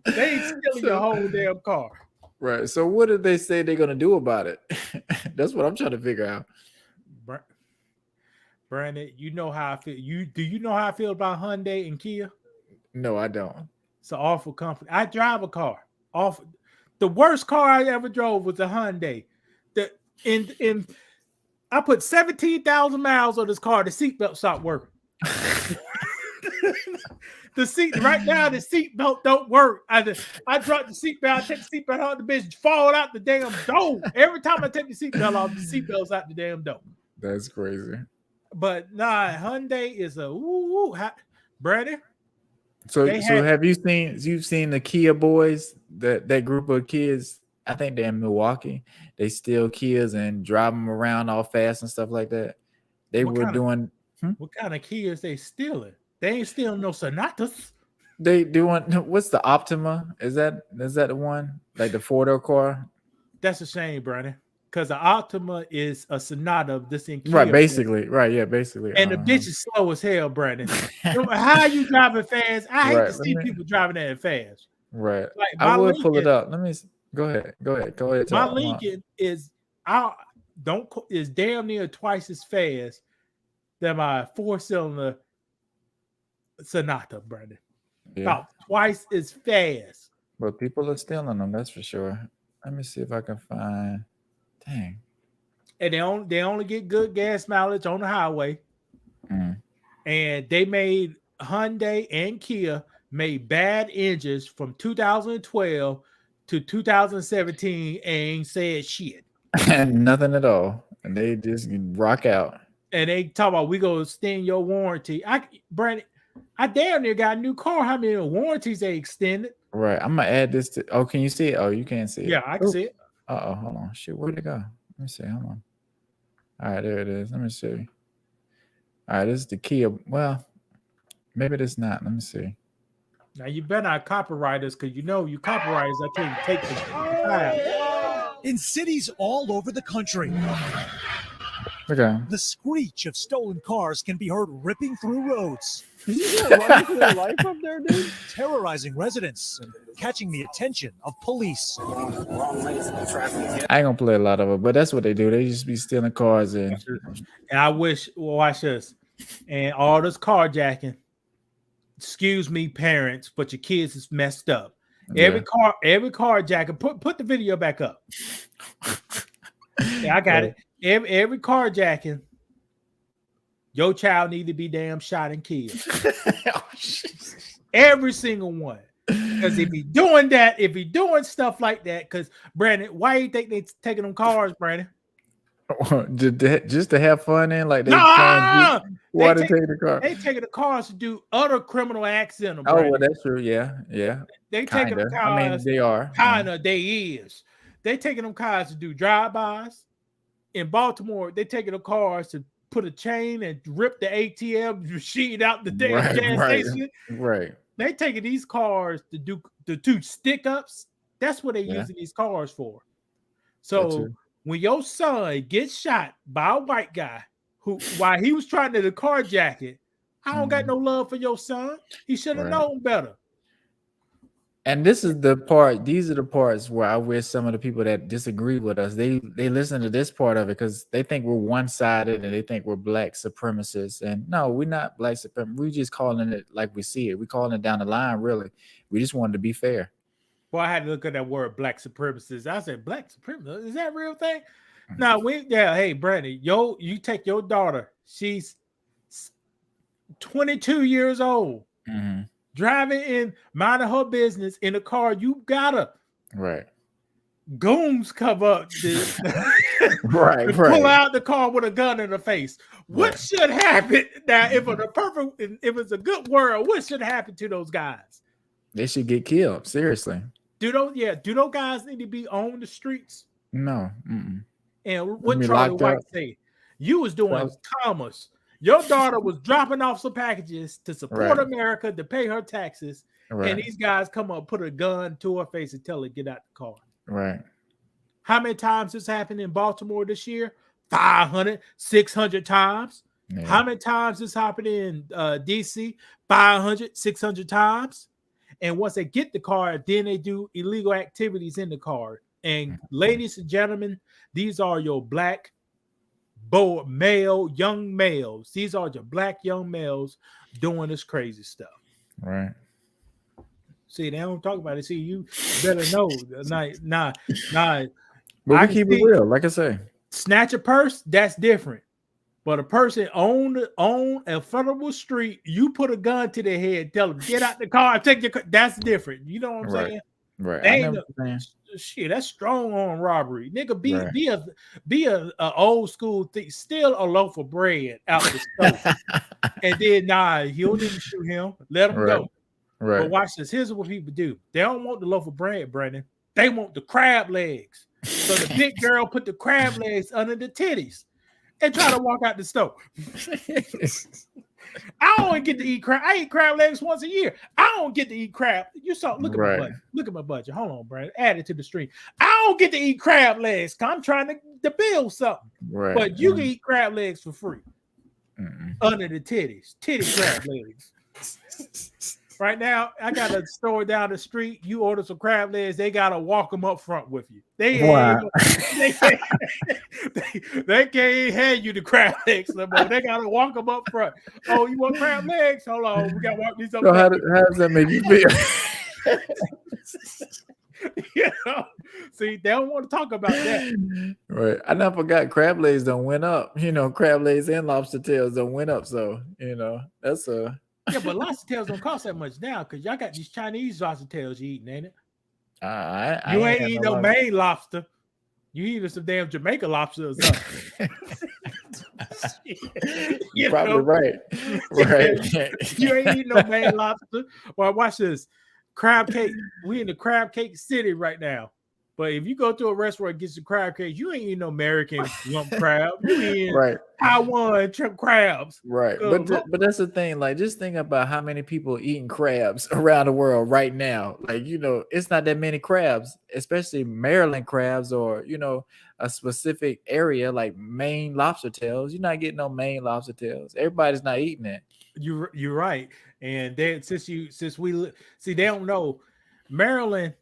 B: They ain't stealing your whole damn car.
A: Right. So what did they say they're gonna do about it? That's what I'm trying to figure out.
B: Brandon, you know how I feel. Do you know how I feel about Hyundai and Kia?
A: No, I don't.
B: It's an awful company. I drive a car. Awful. The worst car I ever drove was a Hyundai. In I put 17,000 miles on this car. The seatbelt stopped working. The seat right now, the seatbelt don't work. I dropped the seatbelt. I take the seatbelt out, the bitch fall out the damn door. Every time I take the seatbelt off, the seatbelt's out the damn door.
A: That's crazy.
B: But nah, Hyundai is a Brandon.
A: So have you've seen the Kia boys, that group of kids? I think they're in Milwaukee. They steal Kias and drive them around all fast and stuff like that.
B: What kind of Kias they stealing? They ain't stealing no Sonatas.
A: They doing what's the Optima? Is that the one? Like the 4-door car?
B: That's a shame, Brandon. Because the Optima is a Sonata of this in Kia.
A: Right, basically. Right, yeah, basically.
B: And the bitch is slow as hell, Brandon. How are you driving fast? I hate to see people driving that fast.
A: Right.
B: Like
A: I will pull it up. Let me go ahead.
B: My Lincoln is damn near twice as fast than my 4-cylinder Sonata, Brandon. Yeah. About twice as fast.
A: But people are stealing them, that's for sure. Let me see if I can find. Dang.
B: And they only get good gas mileage on the highway.
A: Mm.
B: And they made Hyundai and Kia made bad engines from 2012 to 2017 and ain't said shit.
A: Nothing at all. And they just rock out.
B: And they talk about we go extend your warranty. Brandon, I damn near got a new car. How many warranties they extended?
A: Right. I'm gonna add this to. Oh, can you see it? Oh, you can't see it.
B: Yeah, I can see it.
A: Hold on. Shit, where'd it go? Let me see. Hold on. All right, there it is. Let me see. All right, this is the Kia. Well, maybe it's not. Let me see.
B: Now you better not copyright us, because you copyrights. I can't take the time.
C: In cities all over the country.
A: Okay.
C: The screech of stolen cars can be heard ripping through roads.
D: Did you get running for your life up there, dude?
C: Terrorizing residents and catching the attention of police.
A: I ain't gonna play a lot of it, but that's what they do. They just be stealing cars and
B: I wish, watch this, and all this carjacking. Excuse me, parents, but your kids is messed up. Every carjacker. Put the video back up. Yeah, I got it. Every carjacking, your child need to be damn shot and killed. Every single one. Because if he doing stuff like that, because Brandon, why you think they taking them cars, Brandon?
A: just to have fun in, like
B: why
A: they taking the car?
B: They taking the cars to do other criminal acts in them.
A: Oh,
B: Brandon.
A: well, that's true. Yeah.
B: They taking the cars.
A: I mean, they are.
B: Kinda, they is. They taking them cars to do drive-bys. In Baltimore, they taking the cars to put a chain and rip the ATM machine out the damn gas station.
A: Right.
B: They taking these cars to do the two stick-ups. That's what they using these cars for. So when your son gets shot by a white guy while he was trying to carjack it, I don't got no love for your son. He should have known better.
A: And this is the part. These are the parts where I wish some of the people that disagree with us, they listen to this part of it, because they think we're one-sided and they think we're black supremacists. And no, we're not black supremacists. We're just calling it like we see it. We're calling it down the line. Really, we just wanted to be fair.
B: Well, I had to look at that word black supremacists. I said, black supremacists, is that a real thing? No, hey, Brandon, you take your daughter. She's 22 years old.
A: Mm-hmm.
B: Driving in, minding her business in a car, you gotta goons cover up this. Pull out the car with a gun in the face. What should happen now? If it's a good world, what should happen to those guys?
A: They should get killed. Seriously.
B: Do those guys need to be on the streets?
A: No. Mm-mm.
B: And what Charlie White said, you was doing commerce. Your daughter was dropping off some packages to support America, to pay her taxes, and these guys come up, put a gun to her face, and tell her get out the car.
A: Right.
B: How many times this happened in Baltimore this year? 500, 600 times.
A: Yeah.
B: How many times this happened in DC? 500, 600 times. And once they get the car, then they do illegal activities in the car. And ladies and gentlemen, these are your black young males. These are your black young males doing this crazy stuff.
A: Right.
B: See, they don't talk about it. See, you better know. Nah.
A: But
B: I
A: we keep
B: see-
A: it real, like I say.
B: Snatch a purse, that's different. But a person on a federal street, you put a gun to their head, tell them get out the car, take your car. That's different. You know what I'm
A: Right.
B: saying?
A: Right.
B: They
A: I
B: ain't
A: know
B: no-
A: what you're saying.
B: Shit, that's strong arm robbery, nigga.
A: Right.
B: Be a old school thing. Steal a loaf of bread out the store, and then you don't need to shoot him. Let him
A: Right.
B: go.
A: Right.
B: But watch this. Here's what people do. They don't want the loaf of bread, Brandon. They want the crab legs. So the big girl put the crab legs under the titties and try to walk out the store. I only get to eat crab. I eat crab legs once a year. I don't get to eat crab. You saw, look at
A: Right.
B: my budget. Look at my budget. Hold on, Brandon. Add it to the stream. I don't get to eat crab legs because I'm trying to build something.
A: Right.
B: But you can eat crab legs for free
A: Mm-mm.
B: under the titties. Titty crab legs. Right now, I got a store down the street. You order some crab legs, they gotta walk them up front with you. They
A: Wow.
B: they can't hand you the crab legs no more. They gotta walk them up front. Oh, you want crab legs? Hold on, we gotta walk these up.
A: So how
B: front.
A: does that make you feel?
B: You know? See, they don't want to talk about that.
A: Right. I never forgot crab legs don't went up. Crab legs and lobster tails don't went up. So, that's a
B: Yeah, but lobster tails don't cost that much now because y'all got these Chinese lobster tails you eating, ain't it?
A: I
B: You ain't
A: had
B: eating no
A: lobster.
B: Maine lobster. You eating some damn Jamaica lobster or something.
A: You're probably right. Right.
B: You ain't eating no Maine lobster. Well, watch this. Crab cake. We in the crab cake city right now. But if you go to a restaurant and get some crab cake, you ain't eating no American lump crab. You eating
A: Right.
B: Taiwan crabs.
A: Right.
B: So,
A: But that's the thing. Like, just think about how many people eating crabs around the world right now. Like, it's not that many crabs, especially Maryland crabs or, a specific area like Maine lobster tails. You're not getting no Maine lobster tails. Everybody's not eating it.
B: You're right. And they they don't know Maryland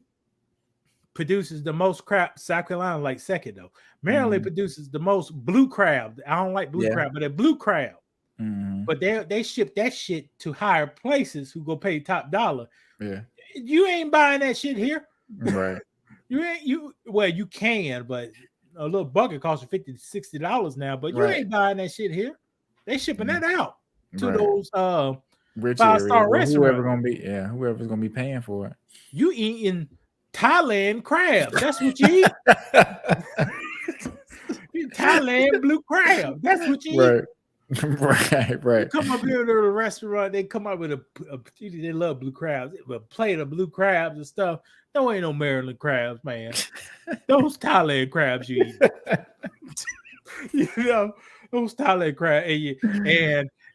B: produces the most crab. South Carolina like second though. Maryland produces the most blue crab. I don't like blue crab, but they're blue crab.
A: Mhm.
B: But they ship that shit to higher places who go pay top dollar.
A: Yeah.
B: You ain't buying that shit here.
A: Right.
B: You can, but a little bucket costs you $50 to $60 now. But you
A: Right.
B: ain't buying that shit here. They shipping that out to
A: Right.
B: those
A: Rich
B: five-star
A: areas, or
B: restaurant.
A: whoever's gonna be paying for it.
B: You eating Thailand crab. That's what you eat. You Thailand blue crab. That's what you eat.
A: Right. Right.
B: Come up here to the restaurant, they come up with they love blue crabs, a plate of blue crabs and stuff. No, ain't no Maryland crabs, man. Those Thailand crabs you eat. Those Thailand crabs.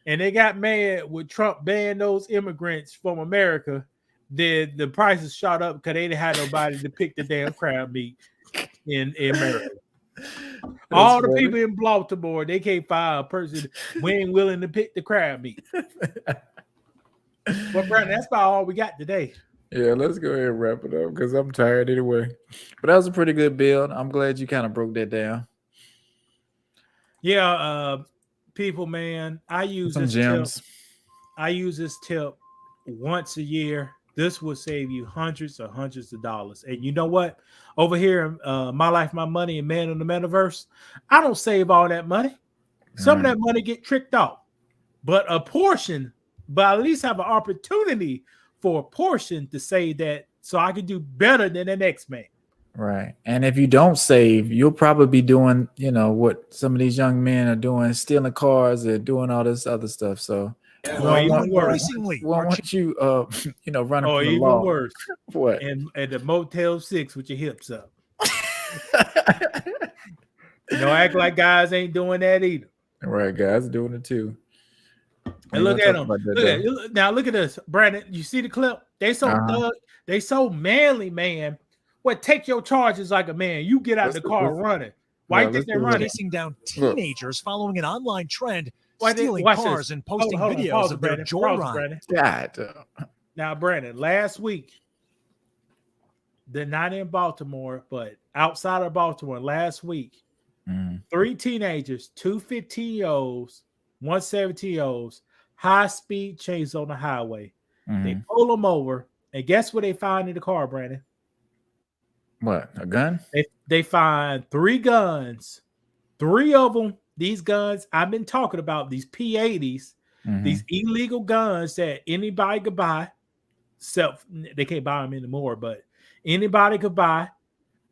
B: And they got mad with Trump banning those immigrants from America. The prices shot up because they didn't have nobody to pick the damn crab meat in America. All the people in Baltimore, they can't find a person who ain't willing to pick the crab meat. Well, Brandon, that's about all we got today.
A: Yeah, let's go ahead and wrap it up because I'm tired anyway. But that was a pretty good build. I'm glad you kind of broke that down.
B: Yeah, people, man, I use
A: Some
B: this
A: gems.
B: tip. I use this tip once a year. This will save you hundreds of dollars. And you know what? Over here, My Life, My Money, and Man in the Metaverse, I don't save all that money. Some of that money get tricked off, but a portion, but I at least have an opportunity for a portion to say that so I can do better than the next man.
A: Right. And if you don't save, you'll probably be doing, what some of these young men are doing, stealing cars and doing all this other stuff. So
B: Or even worse.
C: Increasingly,
A: we don't want you, running
B: Or
A: from the
B: even
A: law.
B: worse.
A: What?
B: And at the Motel 6 with your hips up. Act like guys ain't doing that either.
A: Right, guys are doing it too.
B: And look at them. Look at this, Brandon. You see the clip? They so thug. They so manly, man. Well, take your charges like a man. You get out
A: Let's
B: the car
A: let's-
B: running. Why
A: yeah,
B: you
A: let's
B: think they're
A: do it.
B: running?
C: Chasing down teenagers following an online trend,
B: Why they-
C: stealing
B: watch this.
C: cars and posting
B: Hold on,
C: videos
B: pause it,
C: of their
B: Brandon. Pause it,
C: joyride.
B: Brandon.
A: God.
B: Now, Brandon, last week, they're not in Baltimore, but outside of Baltimore, last week,
A: Mhm.
B: 3 teenagers, 2 15-year-olds, 1 17-year-olds, high speed chase on the highway. They
A: Mhm.
B: pull them over, and guess what they find in the car, Brandon?
A: What, a gun?
B: They find 3 guns, 3 of them. These guns I've been talking about, these P80s,
A: Mhm.
B: these illegal guns that anybody could buy. They can't buy them anymore, but anybody could buy.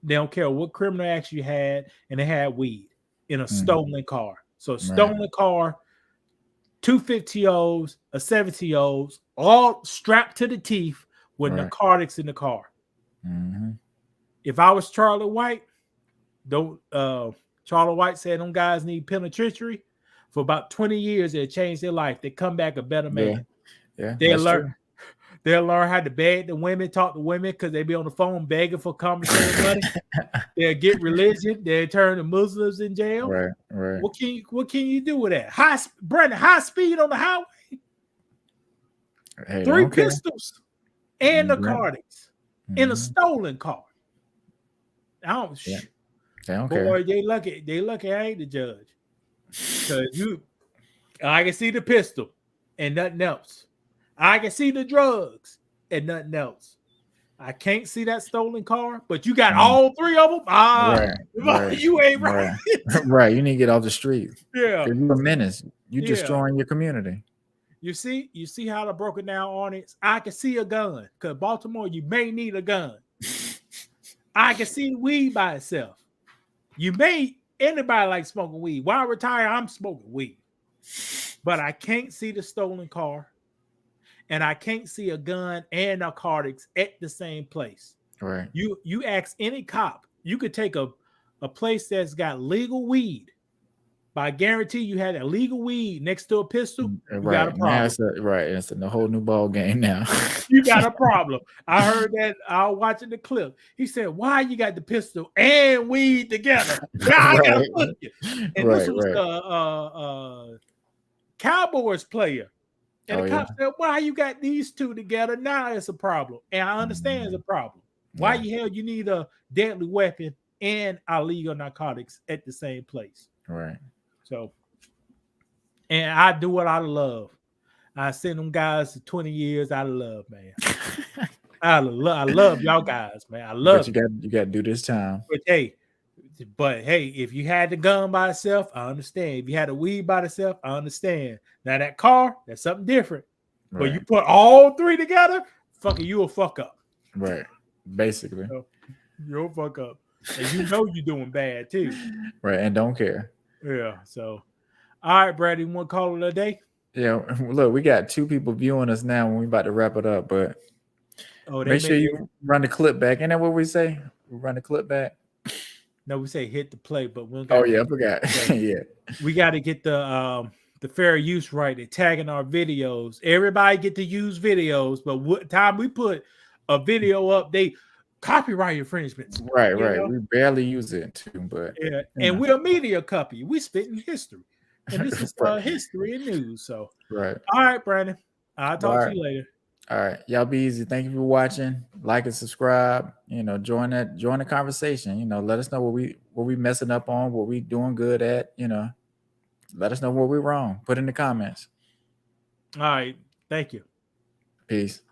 B: They don't care what criminal action you had, and they had weed in a stolen car. So a stolen car, 2 50-year-olds, a 70-year-olds, all strapped to the teeth with narcotics in the car.
A: Mhm.
B: If I was Charlie White, Charlie White said them guys need penitentiary for about 20 years. They'll change their life. They come back a better man.
A: Yeah,
B: They'll
A: that's
B: learn.
A: true.
B: They'll learn how to beg the women, talk to women because they be on the phone begging for conversation money. They'll get religion. They'll turn to Muslims in jail.
A: Right.
B: What can you do with that? Brandon, high speed on the highway,
A: Hey,
B: 3
A: don't care.
B: pistols and narcotics in a
A: Mhm.
B: stolen car. I don't.
A: Yeah. They don't care.
B: Boy, they lucky. They lucky I ain't the judge. Cause I can see the pistol and nothing else. I can see the drugs and nothing else. I can't see that stolen car, but you got all 3 of them.
A: Right.
B: You ain't right.
A: Right. You need to get off the street.
B: Yeah.
A: You're a menace. You're
B: Yeah.
A: destroying your community.
B: You see how they broke it down on it. I can see a gun because Baltimore, you may need a gun. I can see weed by itself. Anybody like smoking weed. While I retire, I'm smoking weed. But I can't see the stolen car. And I can't see a gun and narcotics at the same place.
A: Right.
B: You ask any cop, you could take a place that's got legal weed. But I guarantee you had a legal weed next to a pistol, you got a problem.
A: Now it's a whole new ball game now.
B: You got a problem. I heard that. I was watching the clip. He said, "Why you got the pistol and weed together?" I gotta put you. And this was the Cowboys player. And the cop said, "Why you got these 2 together? Now it's a problem." And I understand it's a problem. Why you need a deadly weapon and illegal narcotics at the same place?
A: Right.
B: So, and I do it out of love. I send them guys to 20 years out of love, man. I love y'all guys, man. I love
A: But you got to do this time.
B: But hey, if you had the gun by itself, I understand. If you had the weed by itself, I understand. Now that car, that's something different.
A: Right.
B: But you put all 3 together, you'll fuck up.
A: Right. Basically.
B: You'll fuck up. And you know you're doing bad too.
A: Right. And don't care.
B: Yeah. So, all right, Brad, you want to call it a day?
A: Yeah. Look, we got 2 people viewing us now when we about to wrap it up, but make sure you run the clip back. Isn't that what we say? We run the clip back.
B: No, we say hit the play, but we don't.
A: Oh yeah, I forgot. Yeah.
B: We got to get the fair use right. They're tagging our videos. Everybody get to use videos, but what time we put a video up, they copyright infringements.
A: Right. We barely use it too, but
B: yeah. And we're a media company. We spit in history, and this is history and news. So
A: right.
B: All right, Brandon. I'll talk to you later.
A: All right, y'all be easy. Thank you for watching. Like and subscribe. Join the conversation. Let us know what we messing up on, what we doing good at. Let us know where we're wrong. Put in the comments.
B: All right. Thank you.
A: Peace.